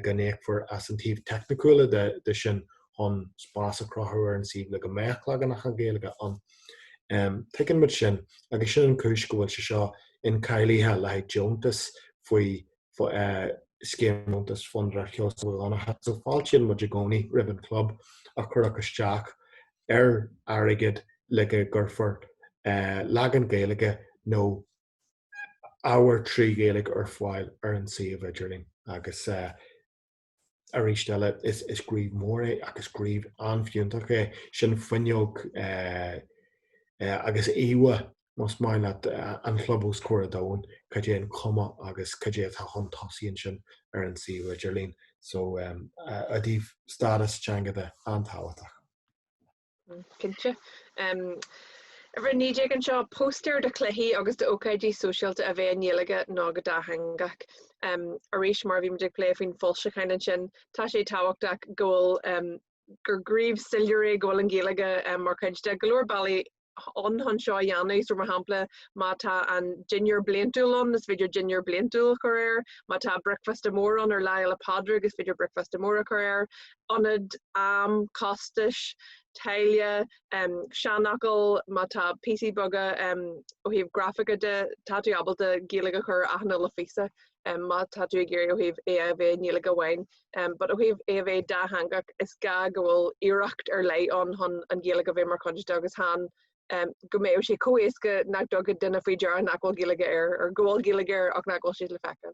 gnéicfar as an tíomh technicúla de sin chun spás a crothúir an siomh le go méach legan nach an Gaeilge an. Tuigeann muid sin agus sin an cúis go bhfuil se seo in cailíthe le deontas faoi scéalmóntas Fondúireacht Sheosaimh Mhic Dhonncha so fáilte muidir gcónaí ribbon club a chur agus teach ar airigid le go gurfar legan Gaeilge nó áhar trí Gaeilge ar fáil ar an siomh idirlín agus arísteile is gríomh mór é agus gríomh anfiúntach é sin fuinneog agus éha Most mai dat an clubús cuara dain cad é an cuma agus cad é tá chun tosaíonn sin ar an siomh idirlín so a dtíobh stadas teangada antáhaach. Cinnte. A bhar níide an seo pósteir de cluichí agus de OKG socialta a bheith an Gaeilge ná go dathangach a rééis mar bhí muidir lé faoin fáilseáin sin tá sé táhachtach ggóil gur gríomh silúré ggóil an Gaeilge mar chuide golóir bailí on han seo dhéanamh mar hampla má tá an ginger bliantúil an is féidir ginger bliantúil chur air má tá breicfast amór an ar leil a padra agus féidir breicfast amór chur air anad am costais taile seanachil má tá PC buga ó híomh grafica de táú abal de Gaeilge chur aithne le fisa má táú géir ó híomh é a bheith Gaeilge bhain but ó híomh é a bheith dathangach is ga go bhfuil iireacht ar lei an Gaeilge bheith mar chuide agus han go méh sé coéisce nach dogad duna faoi dear nachhfuil Gaeilge ar ggóil Gaeilge ach nachhfuil siad le fecha.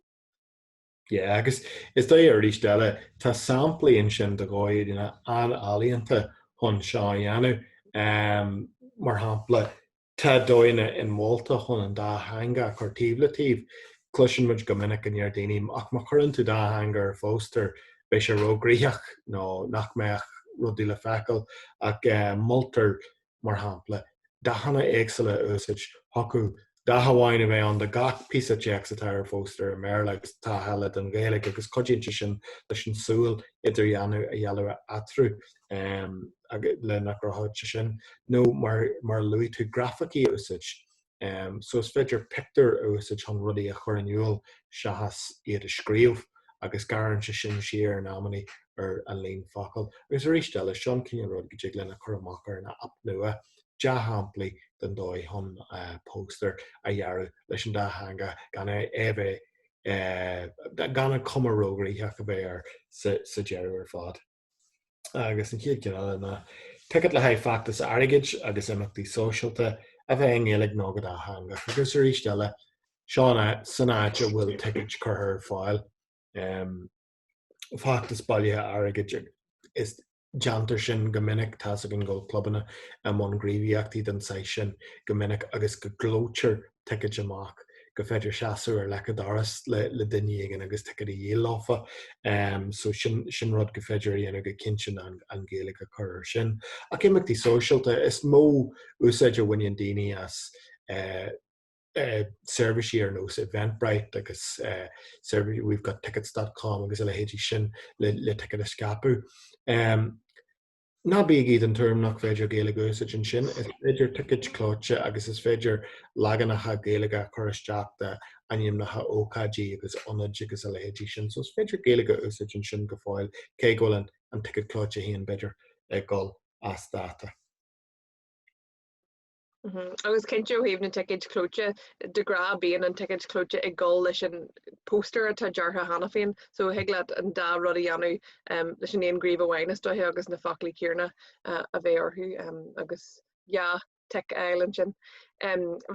Yeah, agus is dó ar rísteile tá samplaíonn sin de gáid duna an alíonnta chun seo dhéanamh mar hampla tá dóine in mólta chun an dá hanga chutíblatíh cluisian muid go minic an ar daoine ach mar chuann tú dá hanga ar fóster beis sé rógríoch nó nach meach rudí le fecail ach multar mar hampla da hanna éagsile úsáid hocu da haháin a bheith an de gach písa teach sa ar fóster mer le tá heile an Gaeilge agus codínte sin leis an súil idir dheanú a dhealú atrú le nachráte sin nó mar luí tú grafaí úsáid. So is féidir pictar úsáid an rudí a chur aniuil seachas iad a scríomh agus garan se sin siar an ammaní ar an líon focail. Agus rístelle sean cinine rud go dtí lena chur amachar na ap nua de hampla den dóid hon póster a dhearú leis an dá hanga gan ébh gan cumarógraíthe go bhéh ar sa dearú ar fád. Agus an chiad cin na tuigid le haid factas airgid agus imeachtaí sóisialta a bheith an ggéalaigh nó go dá hanga. Agus rístelle seánna sanáide bhfuil tuigid chur fáil. Factas bailithe airgid is Jantar sin gomininic tá an ggó clubbanna am an Gníomhaíochtaí den Seisiún gomininic agus go glóir tuigid amach go féidir seaú ar lecadáras le duine igen agus tuigid a dhéláfa so sin rud go féidir dhéana go cinsin an Gaeilge chur sin. A imeachtaí sóisialta is mó úsáidir bhain daoine as service ar nó Eventbrite agus we've got tickets.com agus le héidir sin le ticket a scapu. Na bí iad an term nach féidir Gaeilge úsáid an sin, is féidir ticket clóite agus is féidir laganatha Gaeilge choristeach de aimimnatha OKG agus onid agus le héidir sin, so is féidir Gaeilge úsáid an sin go fáil cé ggóil an ticket clóite híon beidir gáil as data. Agus cinnte híomh na ticket clóite de gra bíon an ticket clóite ag gáil leis an póster atá deartha hana féin, so hiaglaat an dá rudí anú leis an éon gríomh amhaine dóthe agus na faclaí céarna a bheith orthú agus tech island sin.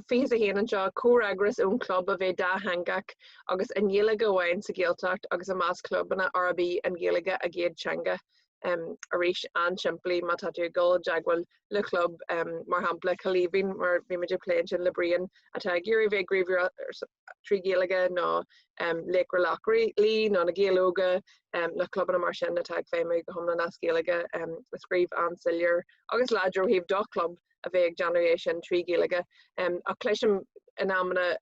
Fís a héanaan seo córagras ón club a bheith dá hangach agus an Gaeilge amháin sa Gaeltacht agus a más clubbanna RB an Gaeilge a géad teanga. A rééis an siimplí má tá tú gáil deaghfuil le club mar hampla chalíbhín mar bhí meidir pléin sin le bríon atá géirí bheith gríomh trí Gaeilge nó lécra lachraí lí nó na Gaelóga na clubbanna mar sin atá féimid go thomna na Gaeilge scríomh an sillir agus ládro híomh dó club a bheith generation trí Gaeilge a cléisiim in amna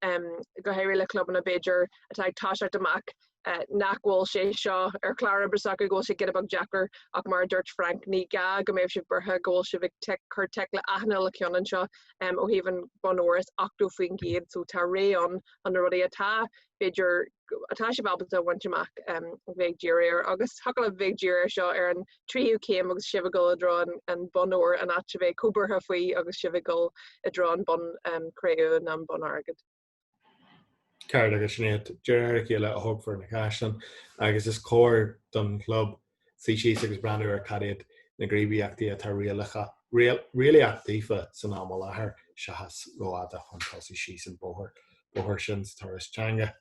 go héirí le clubbanna Beiidir atá táiseart amach nachhfuil sé seo ar chlára breach ggóil sé gidabag Jackar ach mar dúirt Frank ní ga go méibh si burtha ggóil si bh chur te le aithne le ceann seo ó híhann bonóras 8 faoin géad so tá réon an rudí atá Beiidir atá sé babalta bhaintteach bheith díir agus thuil a bheith díir seo ar an tríú céim agus sibh go drá an bonóir an at bheith cúbartha faoi agus sibh go i drá an bon créú na bon agad. Ceir agus snéad deir chéile a thugfar na caian agus is cóir don club sí agus brandú ar cadéad na Gníomhaíochtaí atá riala actífa san amá láthair seachas roiáda chun cosí sí an bóthir sin turas teanga.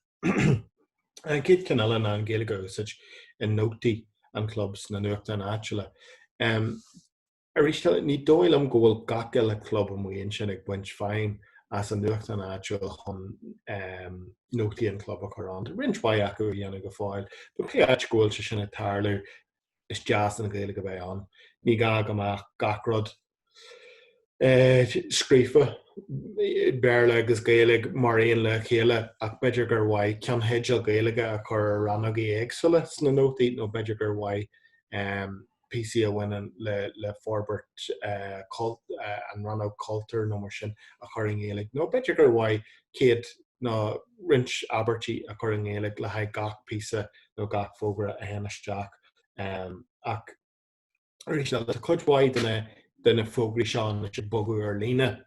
An cid canile na an Gaeilge úsáid in nótaí an clubs na nuachta an áitiúla. Arístal ní dóil am ggóil gace le club am mhaon sin ag buint féin as an nuachta an áitiúil chun nótaí an club a chorán. Rint bhaid acu dhéanana go fáil, ba cléad ggóil se sin tarlú is deas an Gaeilge bheith an. Ní ga go amach gacrod scrífa bearla agus Gaeilge mar aon le chéile ach beidir gur bhaid cean héideal Gaeilge a chur rannaí éagsúla na nótaí nó beidir gur bhaid PC a bhainean le forbert an ranna cultúr nó mar sin a chur an Gaeilge. nó beidir gur bhaid céad ná rint Abertí a chur an Gaeilge le haid gach písa nó gach fógra a héanaisteach ach original le chuid bhaid duna fógraí seán na si bogu ar lína.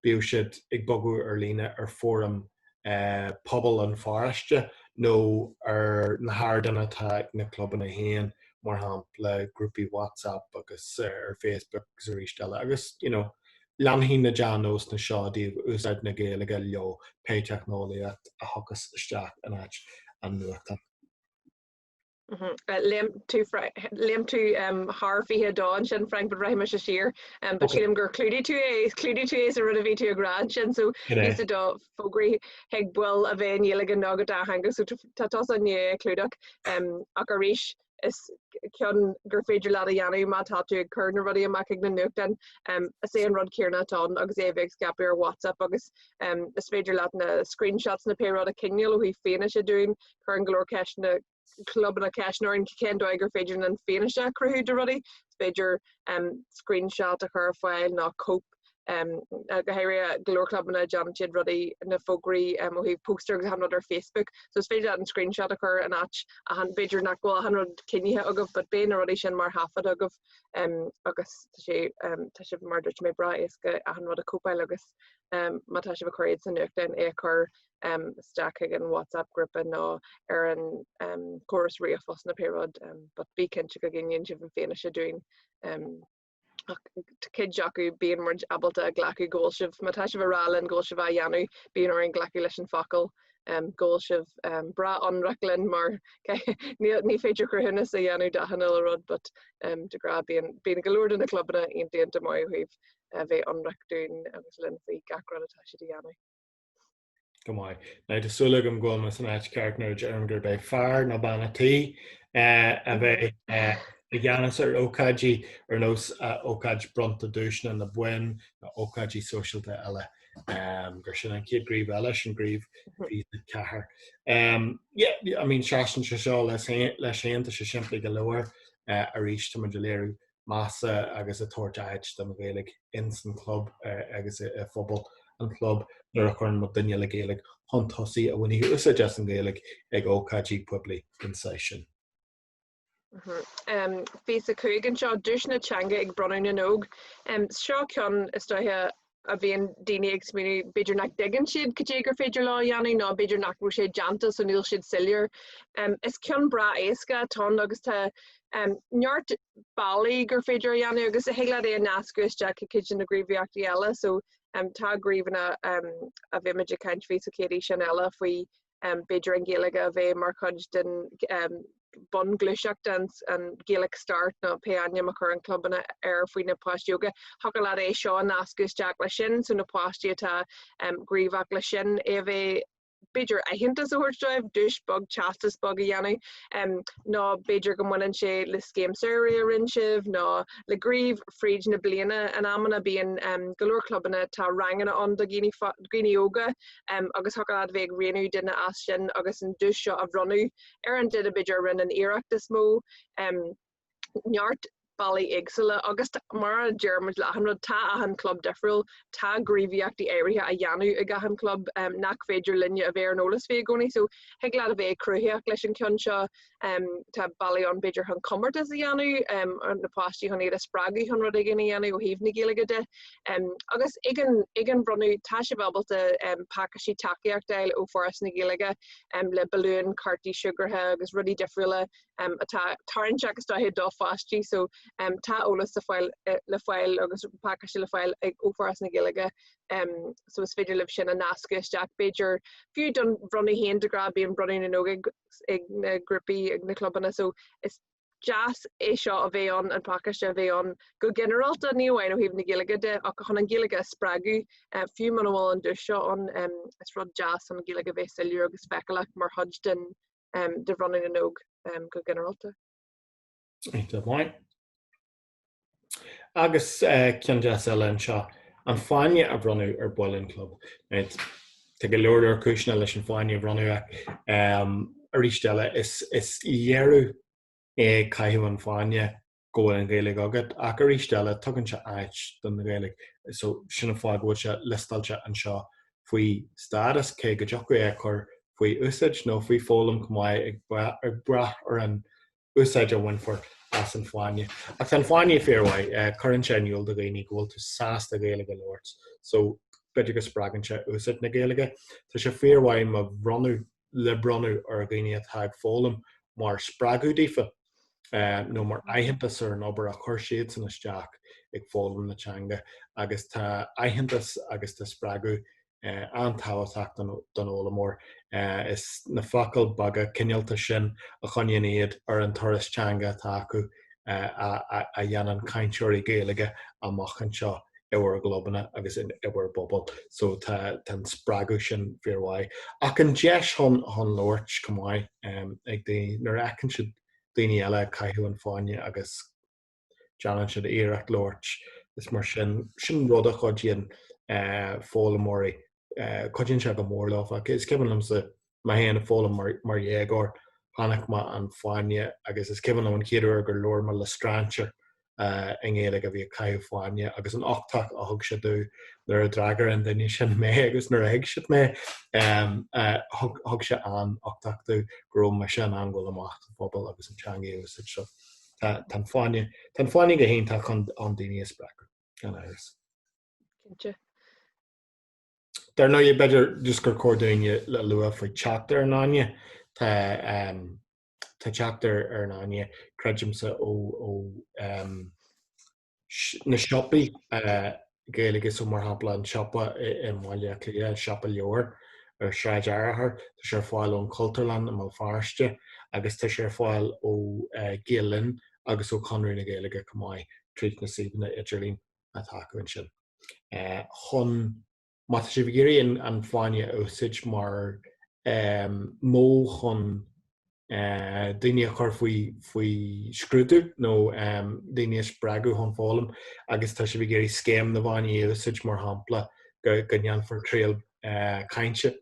Bíú siad ag bogu ar lína ar fórum pobl an fáiste nó ar na hádanna tá na clubban a héan mar hampla grúpi WhatsApp agus ar Facebook agus ar rístelle agus leanhí na Janós na seádíh úsáid na Gaeilge leo pe technoliacht a thugus isteach an áit an nuachta. Léim tú Harfihe Dawn sin Frank bud raim se sir, but sílim gur clúdi tú é a rud a ví tú a grad sin, so ví a do fógri heag bwil a bheith nílig an nagad a hanga, so tatos a nye clúdach ac a ríis is cean gur féidir le a dhéanú má táú ag chur na rudí amach ag na nuachtain a sé an rud céarna tá agus é bheith scapi ar WhatsApp agus is féidir le na screenshots na pérod a cinneal ó hí féine sé dún chur an glór ceis na club na ceisnar an cén dóigur féidir an féine se cruú de rudí féidir screenshot a chur fáil ná cope go héir glór club na jamtiad rudí na fógraí ó hí poster agus han ar Facebook, so is féidir an screenshot a chur an ach a han féidir nachhil han cinnithe agah, but béin a rudí sin mar hafad agah agus tá sé mar dúirt mé bra is go a han rud a cúpail agus má tá sé bh choréid san nuachtain é chur stack an WhatsApp group and no an chorus ri fos na perod but bí kenint go gin si féna se doing kid jaku bí mar abalta a glacu goalsif mata se ral an goalsif a janu bí or an glacu leis an fakul goalsif bra anraklen mar ní féidir cruhunna a janu dahanil rod but de gra bí a galoord in na clubna ein de moi huif bheith anrak doing agus lin fi gacra atá si janu. Go mai. Na de sulagam go mas an eit ceartnar gur bei fear na banna tí a bheith i gceannas ar ócáidí ar nós ócáid bronta dúisna na buin na ócáidí socialta eile gur sin an ciad gríomh eile sin gríomh hí cethir. I mean seasan se seo leis séanta se siimplí go leir a ríis tá de léirú massa agus a tuairteid do bhéalaigh instant club agus a fphobal an club nar a chun mod duine le géalaigh hontosaí a bhainigh usa just an géalaigh ag ócáidí public in session. Fís a chuigan seo dúisna teanga ag bronnú na nóg. Seo ceann is dóthe a bhíon daine ag smíní beidir nach degan siad go gur féidir lá dhéanú ná beidir nach bhú sé deanta so níl siad silir. Is ceann bra éasca tá agus tá neart bailí gur féidir dhéanú agus a héile é nascus Jack kitchen na Gníomhaíochtaí eile so tá gríomhanna a bheith meidir caiint fés a céirí sin eile faoi beidir an géalaige a bheith mar chuid den bon gluiseacht an Gaelic start na peanya a chur an clubbanna ar faoin na páistioga. Hagal le é seo an nascus Jack lei sin so na páistí tá gríomhach lei sin é bheith beidir aitheantas a thuirteibh dúis bog chastas bog a dhéanú ná beidir go maian sé le scéimseirí a rinsibh ná le gríomh fríd na bliana an ammanna bíon golóir clubbanna tá rangana an do Gníomhaíochtaí agus hagal bheith rianú duine as sin agus an dúis seo a bhronnú ar an duine beidir rin an iireachtas mó neart Bally Igsala August Mara German Lahan Ta Han Club Defril Ta Gríomhaíochtaí éirithe a dhéanú a gahan club nach féidir linne a bhéir an Eolas fé gcónaí so heagla a bheith cruthíoach leis an ceann seo tá bailí an beidir an commart as a dhéanú an na páistí chun iad a sppragu chun rud igen dhéanú ó híomh na Gaeilge de agus igen bronnú tá sé babalta pakasí takeíochtail ó foras na Gaeilge le balún cartí sugarthe agus rudí defriúile atá tarint agus dá dó fáistí so tá Eolas le fáil agus pakasí le fáil ag ó foras na Gaeilge so is féidir lib sin a nascus Jack Beiger fiú don brunny hen de gra bí an brunny na nóg ag na grippi ag na clubbanna so is jazz é seo a bhéon an pakiste a bhéon go generalta níhain ó híh na Gaeilge de a chun an Gaeilge spragu fiú manháil an dúis seo an is rud jazz an Gaeilge bheith silú agus feiceach mar hud den de brunny na nóg go generalta. Ita bhain. Agus cean jazz eile an seo an fáine a bhronnú ar Builin Club. Tá go leor ar cúisna leis an fáine a bhronnú a rísteile is dhearú é caiithú an fáine ggóil an Gaeilge agad ach a rísteile tugann se áit don na Gaeilge so sinna fáid bhfuil se listáilte an seo faoi stadas cé go deocha é chur faoi úsáid nó faoi fólam cumáid ag brath ar an úsáid a bhainfort as an fáine. Ach an fáine féarhaid chuann sé níol do gaoine ghfuil tú sásta Gaeilge Lords. So beidir go spragann sé úsáid na Gaeilge. Tá sé féarhaid má bronnú le bronnú ar a gaoine atá ag fólam mar spragu dífa nó mar aitheantas ar an obair a chuir siad san isteach ag fólam na teanga agus tá aitheantas agus tá spragu antáhaach don ólamór is na focail baga cinealta sin a chuine iad ar an torastanga tá acu a dhéanaan caintúirí Gaeilge amach anseo iwar globana agus in iwar bobal so tan spragu sin fearhhaid ach an deis hon Lord cumhaid ag nuair acinn siad daoine eile caiithú an fáinne agus Janan siad éireacht Lord is mar sin rud a chuidíonn fólamóirí chuidíonn se go mórlach ach is cinnam sa ma héana fólam mar dhéagóir Hanach ma an fáinne agus is cinnam an chéadú gur leor mar le stranse in Gaeilge a bhí caiithú fáinne agus an ochtach a thug se dú nuair a dragar an daine sin mé agus nuair a hiag siad mé thug se an ochtach dú grom me sin angol amach bobal agus an teangaí agus seo tan fáinne go héonnta chun an daine is breacu gan airs. Dar nó é beidir just gur códaine le lua faoi teachtar an aine Tá teachtar ar an aine creidim sa ó na siopaí Gaeilge so mar hapla an siopa I mhaile clia siopa leor ar sráid airthar tá sé fáil ón Cultarland am Fáiste agus tá sé fáil ó Gaelin agus ó Conradh na Gaeilge cumáid trí na síbna Idirlín atá acuin sin. Chun má sé bhgéirí an fáinne ósid mar mó chun daine a chur faoi scrúdú nó daine is breagu chun fálam agus tá sé bhgéirí scéim na bhaine ósid mar hampla go gnean for tríal cainte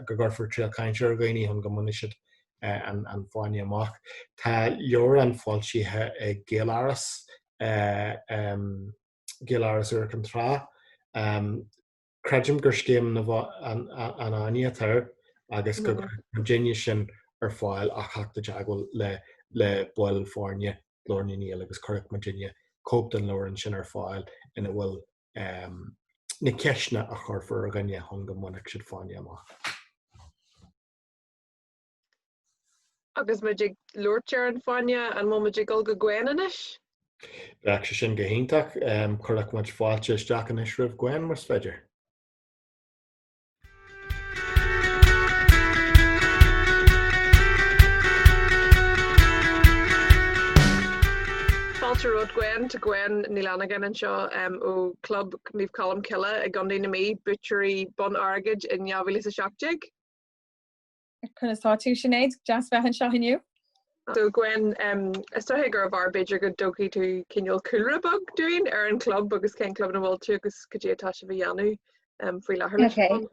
go gur for tríal cainte ar ghaoine chun go muna siad an fáinne amach. Tá leor an fáilsíthe Eolas ar an trá creidim gur scéim an aine tar agus go Virginia sin ar fáil ach chata deagháil le buil fáinne glórnaíil agus chuireach Virginia cóp den leir an sin ar fáil ina bhfuil na ceisna a churfar a gannne chun go muna siad fáinne amach. Agus muidig luirtear an fáinne an mó muidig go gcuineanais? Beag sé sin go héintach chuireach muid fáilte isteach an isrih gcuin mar féidir. Fáilte rud Gwen to Gwen ní leanagan anseo ó club Gníomh colm Cilla ag gan daoine mí butchery bun airgid in Gníomhaíochtaí sa seachtaigh. Chuna sáú sinnéad deas bheith an seo inniu. So Gwen, is tá gur bhar beidir go dóchaí tú cineal coolra bug doing ar an club agus cén club na bhil tú agus go dtí atá se bh dhéanú faoi lethir. Okay.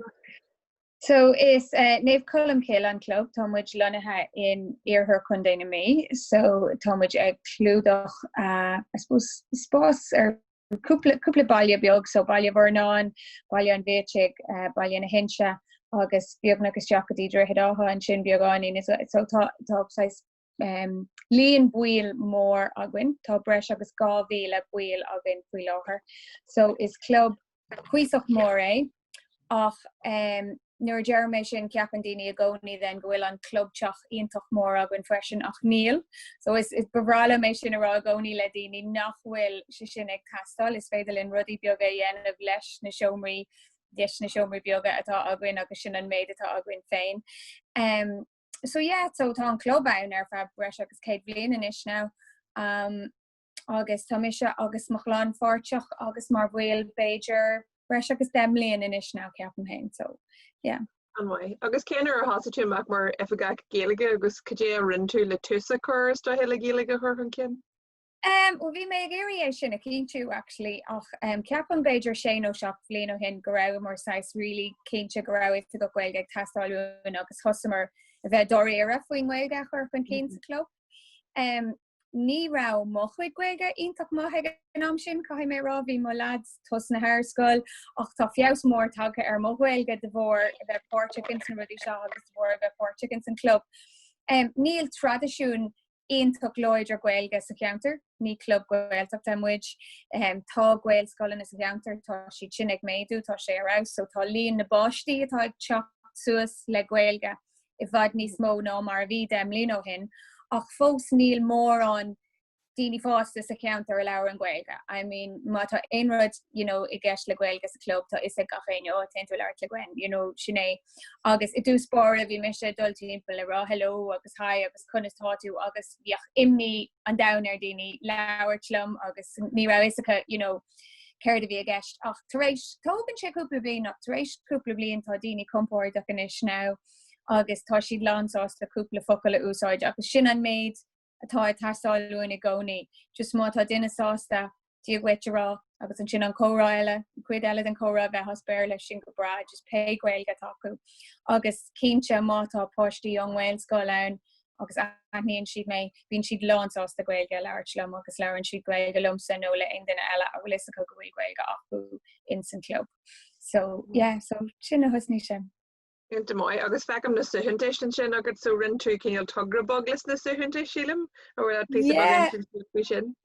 So is Gníomh colm Cilla an club támuid lonathe in iarthar chun daoine mí, so támuid ag clúdach I suppose spás ar cúpla baile beag, so baile bharnáin, baile an bhéiteig, baile na hinse, agus beag agus teach go dídra hedáha an sin beagáin so tá líon buil mór aguain, tá breis agus 2,000 buil aguain faoi láthair. So is club chuoiseach mór ach nuair dearméis sin ceapan daoine a gcónaí then gohfuil an clubteach ionintach mór aguain freisin ach níl. So is bhrála mééis sin ará gcónaí le daoine nach bhfuil si sin ag tastal is féidir linn rudí beaga dhéanamh leis na seomraí deis na seomraí beaga atá aguain agus sin an méid atá aguain féin. So yeah, so tá an club ann ar fab breis agus céad bliain inis now. Agus tá mise agus machláán fáteach agus mar bhfuil Beiidir breis agus demlíon inis now ceapan hain, so yeah. An way. Agus céanar a hása tú amach mar efagach Gaeilge agus cadé a rinn tú le tusa chur sta heile Gaeilge chur an cin? Well, bhí mé géirí sin a cín tú actually ach ceapan Beiidir sé ó seach bliain ó hin go raibh mar sais really cínte go raibh tu go Gaeilge ag tastáilún agus thosamar a bheith doréire faoin Gaeilge chur an cin sa club. Ní ra mo chuid Gaeilge ionintach maith an am sin cai mé rá bhí mo lads tos na hair scoil ach tá fios mór tagcha ar mo Gaeilge de bhór a bheith Portuguese an rudí seo agus bhór a bheith Portuguese an club. Níl tradiisiún ionintach Lloyd ar Gaeilge sa counter, ní club Gaeltach támuid tá Gael scoilin is a counter tá si sin ag méadú tá sé arás, so tá líon na báistí atá ag teach suas le Gaeilge I bhd níos mó ná mar bhí dem líon ó hin ach fós níl mór an Dini fásta sa counter leabhar an Gaeilge. I mean, má tá aon rud, I gceist le Gaeilge sa club tá is ag gachéine teintú leir le gin, sinné agus I dús spóir a bhí me sé dul timpeall le rá hello agus hi agus chunas táú agus bhíoch imní an dain daoine leabhar tlum agus ní ra isacha, ceir a bhí a gceist ach taréis tógann sé cúpla bliain ach taréis cúpla bliain tá daoine compóir dochanis ná agus tá siad lánsásta cúpla focail a úsáid agus sin an méid atá tarsáilún I gcónaí just má tá duine sásta díaghaite rá agus an sin an córá eile chuid eile an córá bheith hospéir le sin go bra just pe Gaeilge acu agus cínte mátá páistí an Bhfuil scoil ann agus aithníonn siad mé bhíonn siad lánsásta Gaeilge leirtlumm agus leann siad Gaeilge lumsa nó le aon duine eile a bhfuil is go bhfuil Gaeilge acu in san club. So sin a husní sin. Inte mai agus fecham na suhantais sin agus so rinn tú cinneal tugra boglas na suhantais sílim or that piece of sin.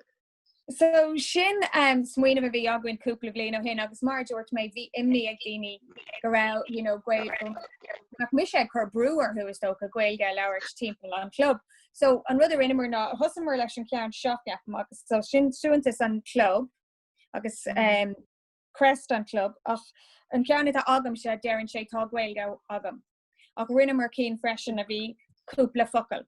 So sin smuoine a bhí aghainn cúpla bliain ó hin agus mar dúirt mé bhí imní ag daoine go raibh Gaeilge nach mis ag chur breúir who is tócha Gaeilge leabhar timpeall an club. So an rud a rinnemer ná thosamar leis an ceann seoach agus so sin suúntas an club agus crest an club ach an ceanna a agam se dearann sé tá Gaeilge agam ach rinnemer cín freisin a bhí cúpla focail.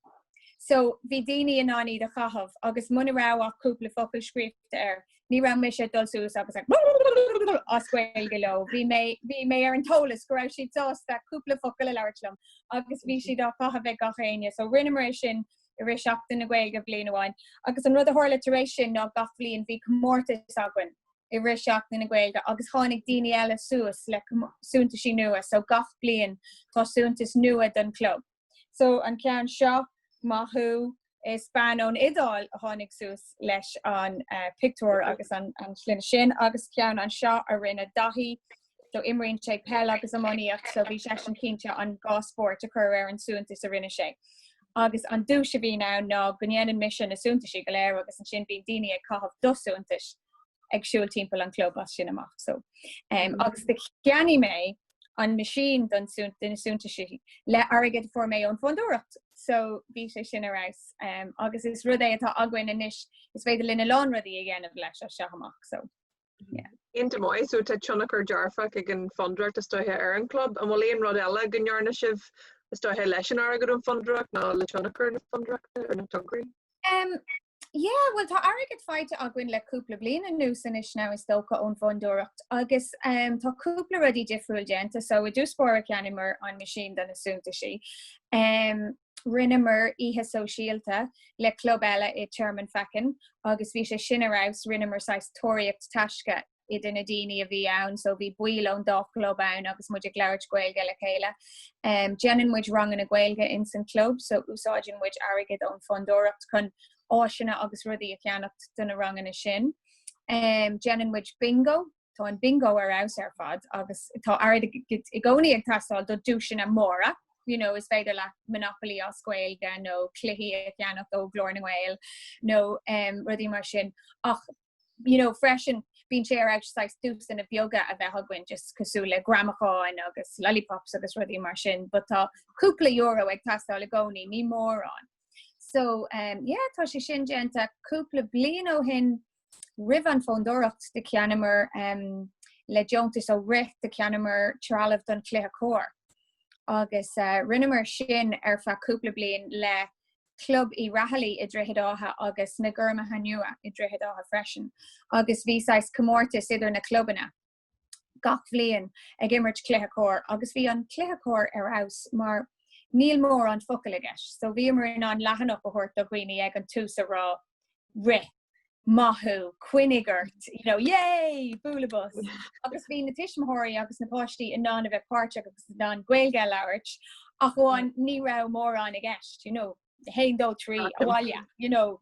So bhí daoine in aní de chahabh agus muna rá ach cúpla focail scríochta ní ra mis sé dul suas agus as Gaeilge lo. Bhí mé ar an tolas go raibh siad sásta cúpla focail a leirtlumm agus bhí siad á chahabh ag gachéine. So rinnemer sin I ris seachtain na Gaeilge bliain amháin agus an rud a tharla tar éis sin ná gach bliain bhí comórtas aghainn. I ris seachtain na Gaeilge agus tháinig daoine eile suas le súntas nua so gach bliain tá súntas nua den club. So an ceann seo maithú is banón idáil a tháinig suas leis an pictiúr agus an slíne sin agus ceann an seo a rinne dahí so imrionn sé pell agus ammoníocht so bhí sé an cínte an gáspórt a chur ar an súntas a rinne sé. Agus an dúis a bhí ná gnéanaan mission na súntaí go léir agus an sin bhí daoine ag chahabh dosúntas ag siúil timpeall an club as sin amach. So agus de ceannaí mé an machine don súntaí le airgid for mé an Fondúireacht. So bhí sé sin arás agus is rud é atá aghainn inis is féidir lena lán rudaí a dhéanamh leis a seahamach. So Inte mai so te chonachar jarfa ag an Fondúireacht is stoithe ar an club an bhfuil éon rud eile gnearna sibh is stoithe leis an airgid an Fondúireacht ná le chonachar na Fondúireacht ar na tugraí. Well tá airgid feite aghainn le cúpla bliain an nús inis ná is dócha ón Fondúireacht agus tá cúpla rudí difriúil déanta so I dús spóir ceanimar an machine den na súntaí. Rinnemer ihe sosiálta le club eile I chairman fecin agus bhí sé sin arás rinnemer sais tóíocht taisce I duna daoine a bhí ann so bhí buil ón dá club ann agus muid ag leirt Gaeilge le chéile. Jeanan muid rangan na Gaeilge in san club so úsáidin muid airgid ón Fondúireacht chun áisina agus rudaí a cheannacht duna rangan na sin. Jeanan muid bingo tá an bingo arás ar fad agus tá airgid I gcónaí ag tasáil do dúsin a móra. Is féidir le monopoly as Gaeilge nó cluichí a cheannach ó glór na Gael nó rudí mar sin ach freisin bíonn sé ar outside dús in a bioga a bheith aghainn just cosú le gramacháin agus lollipops agus rudí mar sin but tá cúpla euro ag tastáil le gcónaí ní mór an. So tá sé sin déanta cúpla bliain ó hin rih an Fondúireacht de ceanimar le deontas ó rith de ceanimar trealamh don cluiche cór. Agus rinnemer sin ar fa cúpla bliain le club I rahalí I ddricheadáha agus na gurmatha nua I ddricheadáha freisin. Agus bhí sais comórtas idir na clubanna. Gach bbliain ag imirt cluiche cór agus bhí an cluiche cór arás mar níl mór an focail aige. So bhí mar in an lehanach a thuirt do dhaoine ag an túsa rá rith. Mahu, Quinigert, yay, Boolabus. Agus bhí na tiismthirí agus na páistí in ná a bheith páirte agus ná Gaeilge labhairt ach bháin ní rah mór an a gceist, hain dó trí abhaile,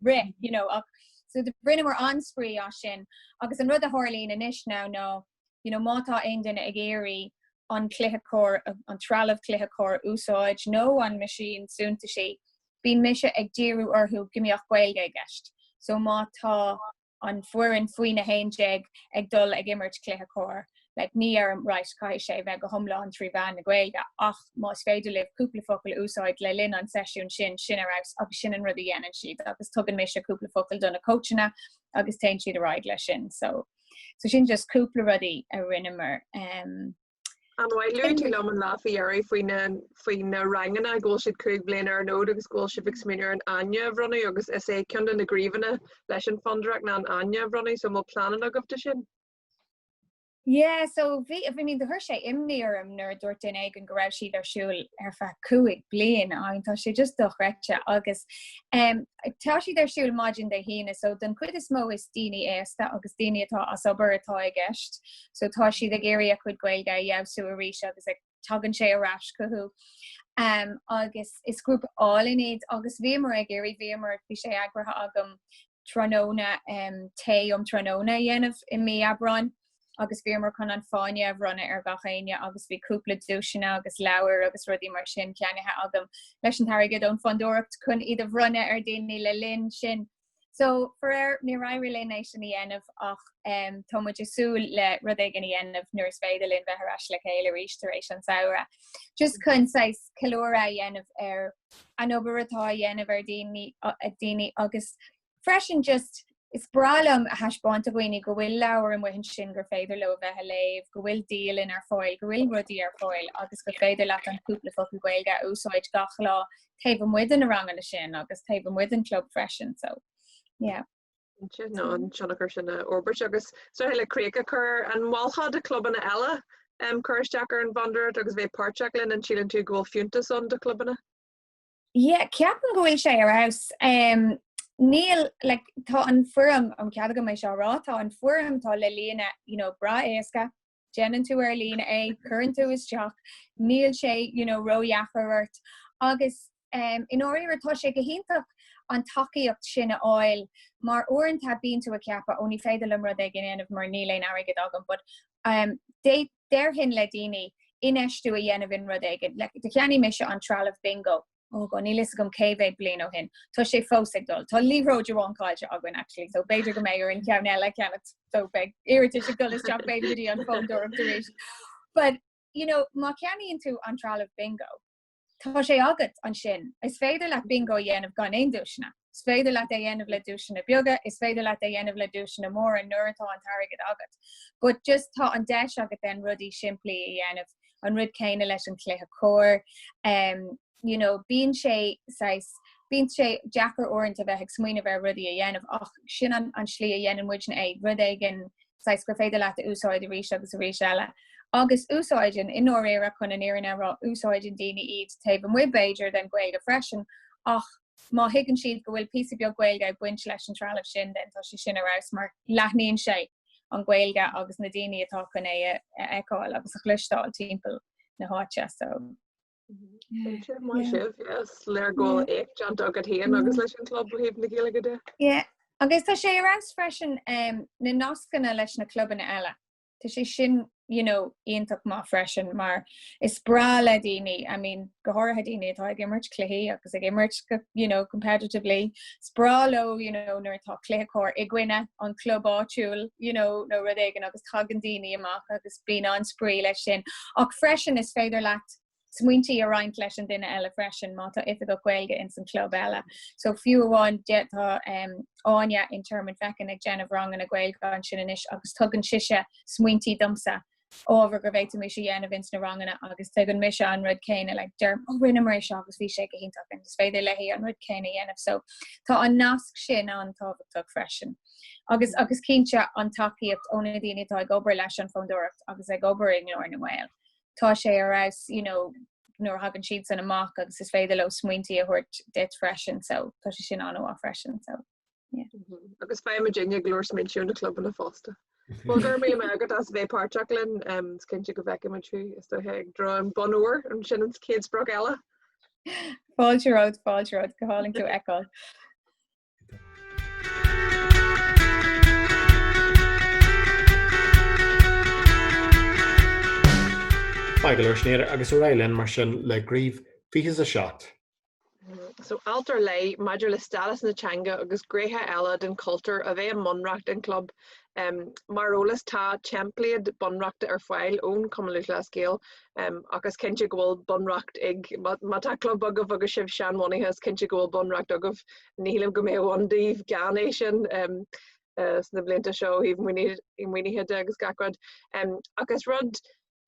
rith, ach so de brinnemer ansprí á sin agus an rud a tharlaín inis ná mátá aon duine ag éirí an cluiche cór an trealamh cluiche cór úsáid nó an machine súntaí bíonn mise ag díriú orthú gimíoch Gaeilge ag gceist. So má tá an fuarin faoin na hainteag ag dul ag imirt cluiche cór like ní right cai sé bheith go thomlá an trí bhean na Gaeilge ach más féidir libh cúpla focail úsáid le linn an seisiún sin arás agus sin an rud a dhéanaan siad agus tugann mé se cúpla focail donna coachna agus tain siad a ráid lei sin so sin just cúpla rudaí a rinnemer An bhhaid luútí le an láfaíar faoine rangana ggóil siad chuig bliana ar nó agus ggóil si bh smíar an aine bhronnaí agus is é ceanna na gríomhanna leis an Fondúireacht ná an aine bhronnaí so má planan a gobta sin. Yeah, so I mean the her sé imníarm nuair dúirt in ag an go raibh siad ar siúil ar feadh cuaig bliain tá sé just dochreite agus tá siad ar siúil maidin de híine so den chuid is mó is daoine éasta agus daoine atá as obair atá i gceist so tá siad ag éirí a chuid Gaeilge dheabhsú a rís agus ag tugann sé arás cothú agus is grúp álinnéad agus bhímar ag éirí bhímar bhí sé agratha agam tróna té tróna dhéanamh i mí abran agus bhímar chun an fáine a bhrunne ar gachéine agus bhí cúpla dúisina agus leabhar agus rudí mar sin ceannathe agam leis an tharigid ón Fondúireacht chun iad a bhrunne ar daoine le linn sin. So for ní raibh lénéis sin dhéanamh ach támuid isúil le rud éigen dhéanamh nuair is féidir linn bheith arás le chéile ríéis an saoire. Just chun 6 kilóra dhéanamh ar an obair atá dhéanamh ar daoine agus freisin just is bralam a haisbáint a bhaoine go bhfuil leabhar an bhain sin gur féidir le bheith léamh, go bhfuil díal in ar fáil, go bhfuil rudí ar fáil, agus go féidir leat an cúpla focail Gaeilge úsáid gach lá taobh muid an rang le sin agus taobh muid an club freisin so yeah. No an seannachar sin orbert agus so helecrécha chur an mháilcha de clubbanna eile chuirteachar an Fondúireacht agus bheith páirteach linn an sílan tú ggóil fiúnta son de clubbanna? Ceapan go bhfuil sé arás Níl tá an furam am cead go mé seo rá tá an furam tá le líana bra éasca jean tú ar lína é chuann tú is teach níl sé roiachart agus in áir tá sé go hiintach an takeíocht sin áil mar orint tá bíon tú a ceapa óní féidir am rud ag gnéanamh mar níléon aige agam but déir hin le daoine inistú a dhéanamh in rud aige de cheanní mé se an trealamh bingo go ní lis gom céhéh blian ó hin tá sé fósig dul tá líróidir bhááilte agan actually so beidir go méir in cean eile ceanna so big irrita se go is teach beidir an Fondúireacht éis but má ceaníonn tú an trealamh bingo tá sé agat an sin is féidir le bingo dhéanamh gan éon dúisina is féidir le dhéanamh le dúisina beaga is féidir le dhéanamh le dúisina mór an nuairtá an tarigad agat but just tá an deis agat den rudí siimplí a dhéanamh an rud céine leis an cléthe cór bíon sé Jackar orint a bheith ag smuoine bheith rudí a dhéanamh ach sin an slí a dhéanam muidin é rud éigen gur féidir leat a úsáid a rís agus a rís eile. Agus úsáidin in nóréire chun an éan rá úsáidin daoine iad taobh an muid Beiidir den Gaeilge freisin ach má higann siad go bhfuil písa beag Gaeilge ag buint leis an trealamh sin den tá sé sin arás mar leithníonn sé an Gaeilge agus na daoine atá chun é eáil agus a chluistáil timpeall na háite so. Leir ggóil éag John agad héan agus leis an club híh na Gaeilge de? Yeah, agus tá sé arás freisin na nascanna leis na clubbanna eile. Tá sé sin ionach má freisin mar is bra le daoine I mean gothirtha daoine tá ag imirt cléthe agus ag imirt competitively spráló nuair tá cléthecóir i gcuine an club áitiúil nó rud éigen agus tagan daoine amach agus bíon an sprí leis sin ach freisin is féidir leat smuointí a roiint leis an duine eile freisin má tá ifig go Gaeilge in san club eile so fiú amháin tá áine in termmin fecin ag déanamh rang an a Gaeilge an sin inis agus tugann siise smuointí domsa over go bhéit mé sé dhéanamh ins na rangana agus tugann mé se an rud céine le derm rinne mar seo agus bhí sé go hintach in féidir lehí an rud céine dhéanamh so tá an nasc sin an táhachtach freisin agus cínte an takeíocht óna daoine tá ag obair leis an Fondúireacht agus ag obair in Leor na Mhail. Tá sé arás nuair hagann siad san amach agus is féidir le smuointí a thuirt dit freisin so tá sé sin anhá freisin so agus fé Virginia glórsmidisiún na club na fásta. Gur mé agad as bheith páirteachlinn cinnte go bheice man trí is do heag dro an bonúir an sin an kidsbrog eile. Fáilteród go háling tú eáil. Michael snéir agus réilen mar sin le gríomh fichas a seat. So altar lei maidir le stalas na teanga agus gréthe eile den cultúr a bheith Monreacht an club Mar Eolas tá templaid bunreacht ar fáil ón Cumla le scéal agus cinnte go bhfuil bunreacht ag má tá club agah agus sibh sean mhaithe cinnte go bhfuil bunreacht agah nílim go mé bhhaindíomh gané sin sna blianta seo híh muoinithe agus gacrad agus rud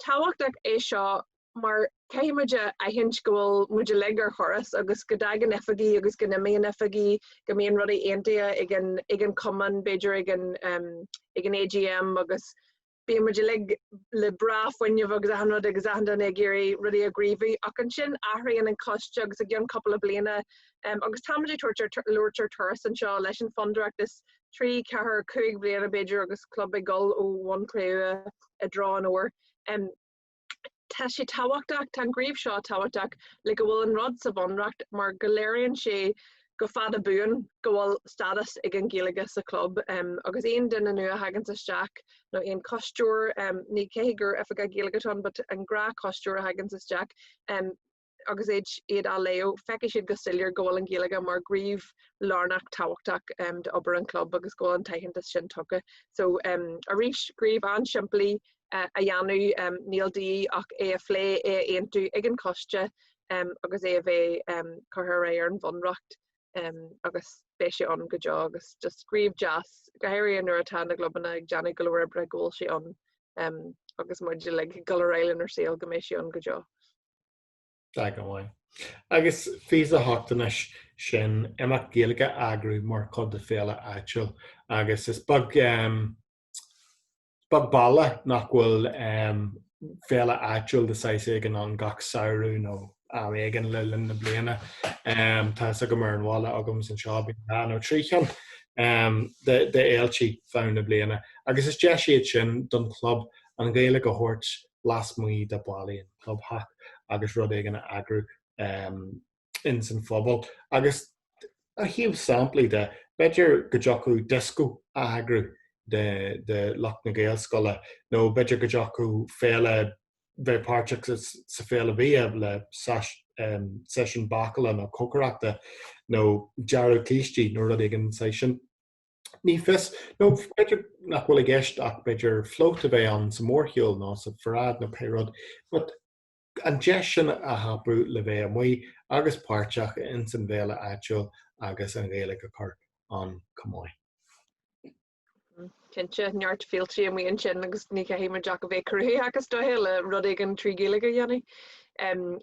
táhachtach é seo mar caiimiide a hint gohfuil muide legar choras agus go dagan efagaí agus go nimíon efagaí go míon rudí aontaithe ag an cuman beidir ag an AGM agus bí muide le brafuinneamh agus ahanrad agus ahandan ag géirí rudí a gríomhaí ach an sin athraíonn an coiste agus a gceann couple bliana agus táidir luirtear turas an seo leis an Fondúireacht is 3-4 bliana beidir agus club ag gol ó 1 cléú a drá an uair. Tá sé táhachtach tá gríomh seo táhachtach le go bhfuil an rud sa bhonreacht mar go léironn sé go fad a buan go bhfuil status ag an Gaeilge sa club agus aon duine nua a hagann isteach nó aon costúr ní cé gur effaga Gaeilgeán, but an gra costúr a hagann isteach agus iad a leo feice siad go stilir go bhfuil an Gaeilge mar gríomh lárnach táhachtach de obair an club agus go an taitheanta sin tucha. So a rís gríomh an siimplí a dheanú níl ach é a phlé é aontu ag an coiste agus é a bheith chuthir ar an bhonreacht agus béise an go deá agus just scríomh jazz gohéirí an nuair atá na globanna ag deanna go leir bre ggóil sé an agus muidir le go réilean ar saoil go mééis sé an go deá. Da go bhhain. Agus fís a hátanis sin imach Gaeilge agrú mar chud de féile áitiúil agus is bag balle nach bhfuil féile áitiúil de saise ag an gach saoú nó éigen le linn na bliana tá a go mar an bhála agam san seo bí nó tríchan de éiltí fáin na bliana. Agus is de siad sin don club an Gaeilge go thuirt las muí de bhálaíon club hack agus rud ag an agrú in san phobal. Agus a híomh samplaí de beidir go deacu disco agrú de Loch na Gaelscoile nó beidir go deacu féile bheith páirteach sa féile bhí le Seisiún Bacala nó Cocaráachta nó dearú clístí nó rud ag an Seisiún. Ní fis nó beidir nach bhfuil gceist ach beidir flóta bheith an sa mórthaol nó sa forrád nó péród, but an de sin a habrú le bheith muoi agus páirteach in san bhéile áitiúil agus an Gaeilge go chur an cumáid. Cinnte neart féiltrí a mhaon sin agus ní chéime deach a bheith cruthaí agus dóthe le rud ag an trí Gaeilge dhéanana.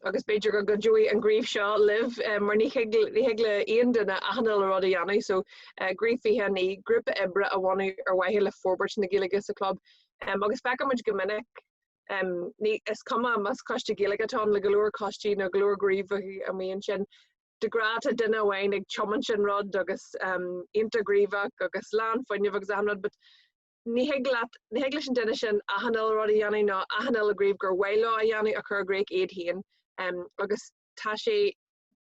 Agus beidir go joí an gríomh seo liv mar ní hegle aon duine ahanana le rud a dhéanana, so gríomhhíthe ní grúpa ibre a bhhainú ar waithe le forbairt na Gaeilge sa club. Agus fecha muid go minic ní is cuma mas coiste Gaeilgetán le golóir costí na glóir gríomh a mhaon sin. De grát a duine bhhain ag choman sin rud agus intagríomhach agus lán foiineh agus anrad, but ní heagla sin duine sin ahanana rud a dhéanana ná ahanana gríomh gur bhhaile a dhéanana a chur gréic iad haon agus tá sé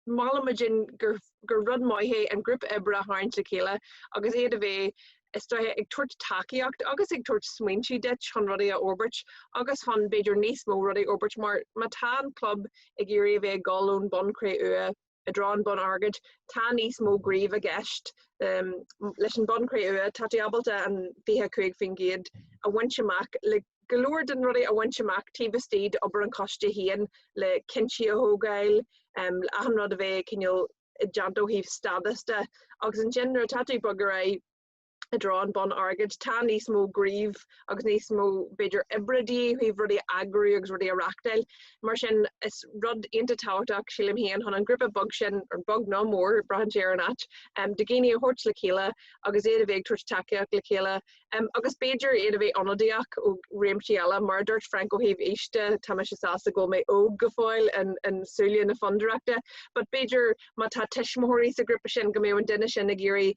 málamidjin gur rud maithe an grúp ibre a tháinig le chéile agus iad a bheith is stoithe ag tuairt takeíocht agus ag tuairt smaointí de chun rudaí a orbairt agus chun beidir níos mó rudaí orbairt mar tá an club ag iarraí a bheith gáún boncré ua a drán bon agad tá níos mó gríomh a gceist leis an boncré ua tá diabalta an bhíthe chuig fin géad a bhaintseach le golóir den rudaí a bhaintseach tíbhtíad obair an coiste haon le cinnte a thógáil le ahanrad a bheith cinneal deantó híh stadasta agus an gender tatú bugger a drán bon agad tá níos mó gríomh agus níos mó beidir ibredí híh rudí agrú agus rudí a rachtail mar sin is rud inta táhachtach sílim héan hon an grúpa bug sin ar bug ná mór brahan sé an at de géine a hort le chéile agus éad a bheith tuairt takeíocht le chéile agus beidir éad a bheith anadaíach ó réimtíala mar dúirt Franco híh éiste tá se sásta go mé óg go fáil an súlia na Fondúireachta, but beidir má tá teismóirí sa grúpa sin go mé an duine sin na géirí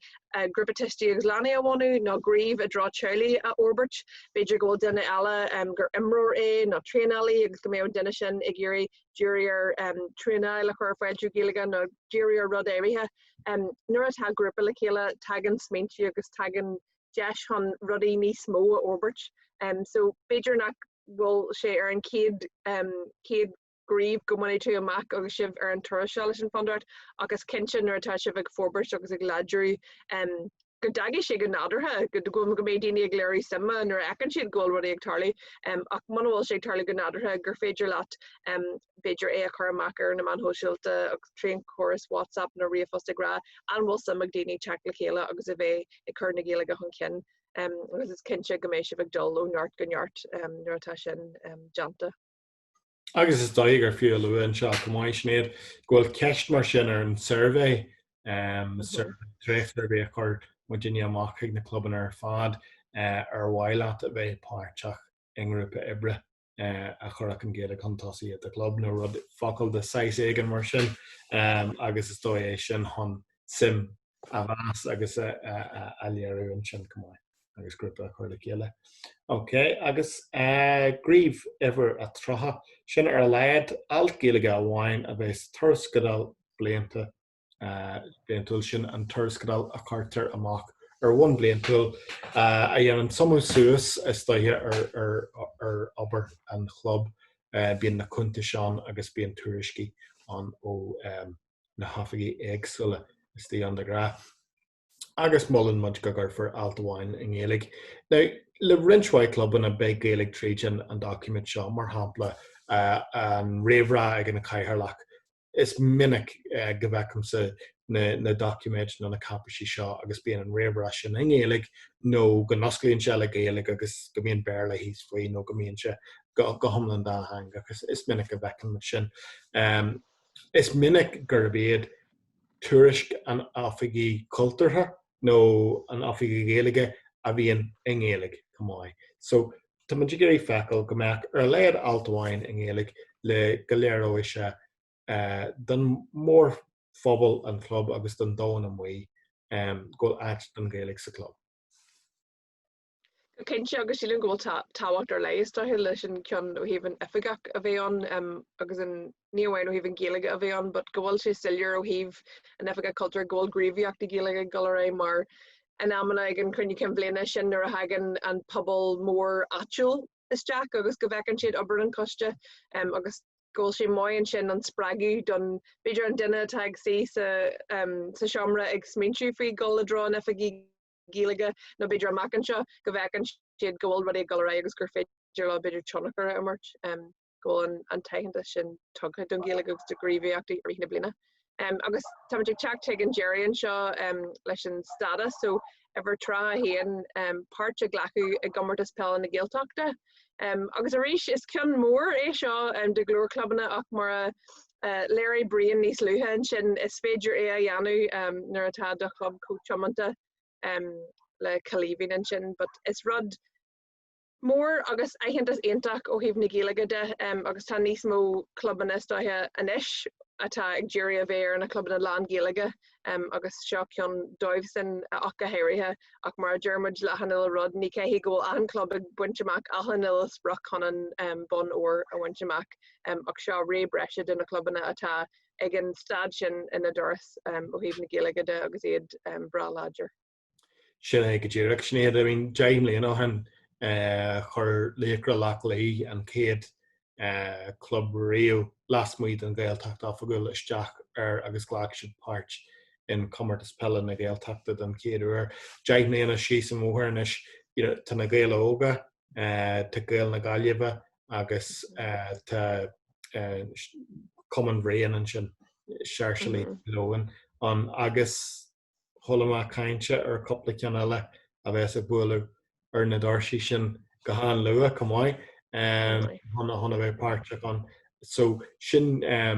grúpa testí agus lána bhhaú ná gríomh a drá Charlie a orbairt beidir go duine eile gur imróir é ná tréálaí agus go mé an duine sin ag géirí dúir tréáil a chur fáilú Gaeilge nó dúir rud éirithe nuair atá grúpa le chéile tagan smaointí agus tagan deis chun rudaí níos mó a orbairt so beidir nach bhfuil sé ar an céad gríomh go muna tú amach agus sibh ar an tuaire seála sin Fondúireacht agus cinnte nuair atá sibh ag forbairt agus ag ládrú go dagi sé go nadartha go mé daine ag léirí sama nuair ecann siad ggóilradaí ag tarlaí ach manhfuil sé tarlaí go nadartha gur féidir leat beidir é a chur amach ar na man hóisiilta agus tríon choras WhatsApp na riomh gra an bhfuil sama ag daoine teach le chéile agus a bheith i chur na ggéalaige chun cin agus is cinse go mééis bheith dul ó neart go neart nuair atá sin deanta. Agus is daig ar fiú luúin seo go maiid snéad ghfuil ceist mar sin ar an survey tréftar bheith chur mu daine amach ag na clubban ar fad ar bhhaile a bheith páirteach ingrúpa ibre a chur an géad chutáí a club nó rud focail de 6 éigen mar sin agus is dóéis sin hon sim a bhas agus a léirún sin cumáid agus grúpa chuir le chéile. Ok, agus gríomh ever a trotha sin ar leiad altgéalaige amháin a bheits turscadal blianta bliantúil sin an turscadal a cartar amach ar bhain bliantúil a dhéanann somú suas is daithe ar obair an chlub bíon na cúnta seán agus bíon tuairiscí an ó na hafaí éagsúla is tí an de gra. Agus mullen muid go gur for altaháin in Gaelig. Now, le rinshwaid club in a big Gaelig trídin an document seo mar hapla an réhrá ag an caiharlach. Is minic go bhecum sa na document na capisi seo agus bíon an réhrá sin in Gaelig nó go nosclaíonn se le Gaelig agus go bíon bear le híos faoi nó go bíonn se go thomlan dá hang agus is minic go bhecum sin. Is minic gur bíad tuairisc an áfagaí cultúrtha nó an áfagaí Gaeilge a bhíon in Gaeilge cumáid. So tá muid gurí fecail go mbeadh ar léad altaháin in Gaeilge le go léireoidh se don mór phobal an club agus don dóin an mhaí go áit don Gaeilge sa club. Cinse agus sílan ggóil táhacht ar leis tá leis an ceann ó híhann ifigach a bheith an agus an níomhhain ó híhann Gaeilge a bheith an, but go bhfuil sé sillir ó híh an ifigach cultúr ggóil gríomhaíocht i Gaeilge go ré mar an amana ag an cruinne cin bbliana sin nuair a hagan an pobl mór áitiúil isteach agus go bhfeiceann siad obair an coiste agus ggóil sé maion sin an spragu don beidir an duine tag sí sa seomra ag smaointiú faoi gol a drá an ifigí Gaeilge nó beidir amach anseo go bhfeiceann siad ggóil rudí go ré agus gur féidir le beidir tionachar a mairt ggóil an taitheanta sin tugtha don Gaeilge agus de gríomhaíochtaí ar hína bliana. Agus táidir teach an Jerry'n seo leis an status so ever trá héan páirte ghlachu ag gomartas pell na Gaeltachta. Agus a rís is ceann mór é seo de glór clubbanna ach mar léirí brion níos luútha an sin is féidir é a dheanú nuair atá do club coachmanta le calíbhín an sin, but is rud mór agus aitheantas aontaach ó híomh na Gaeilge de agus tá níos mó clubbanna stáithe anois atá ag deirí a bhéir na clubbanna lán Gaeilge agus seo ceann dóibh sin ach go héirithe ach mar dearmid le hanil rud ní céhí go bhfuil an club ag buinteach a hanil sprach chun an bon óir a buinteach ach seo ré breise duna clubbanna atá ag an stad sin ina doras ó híomh na Gaeilge de agus iad bra láidir. Sin go ddíireach snéad a bhín Jaimlíon áhan chur léacra lech laí an céad club réo las muid an Gaeltacht áfagúil isteach ar agus ghlaach siad páirt in Commartas Pella na Gaeltachta don céad uair. Jaimlíon a sí sa móthirnis tá na Gael óga tá Gael na Gaillimhe agus tá Common Bhréan an sin searsalí loan an agus tholamh cainte ar coppla ceann eile a bheits a bualadh ar na dáirsí sin go háan lua cumáid honna bheith páirteach an. So sin I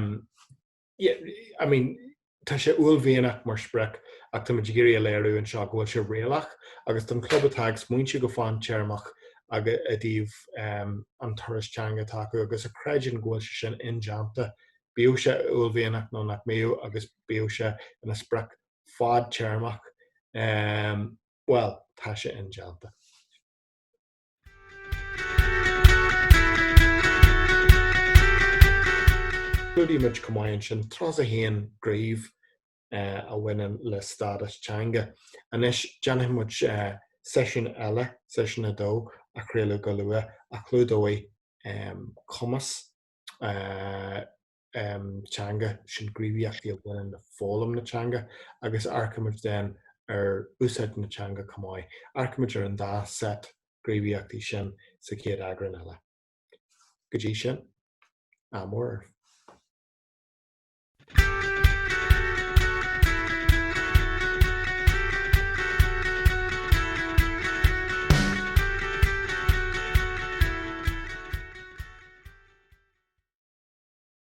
mean tá sé ullmhéanach mar sprec ach tá muid géirí a léirú an seo bhfuil sé réalach agus don club atá smaointe go fáin tearmach agus a dtíobh an turas teanga taú agus a creidin ghfuil se sin injaanta. Bíú sé ullmhéanach nó nach méú agus bíú sé ina sprec fád tearmach well tá sé injaanta. Glúdaí muid cumáin sin tras a héan gríomh a bhaineann le stadas teanga. Anis deannaigh muid seisiún eile seisiún a dó a chréalú go luath a clúdói commas teanga sin gríomhaíochtaí a bhaineann na fólam na teanga agus arcamuid den ar úsáid na teanga cumáid, arcimidir an dá set gníomhaíochtaí sin sa chéad agran eile. Go dtí sin, amór.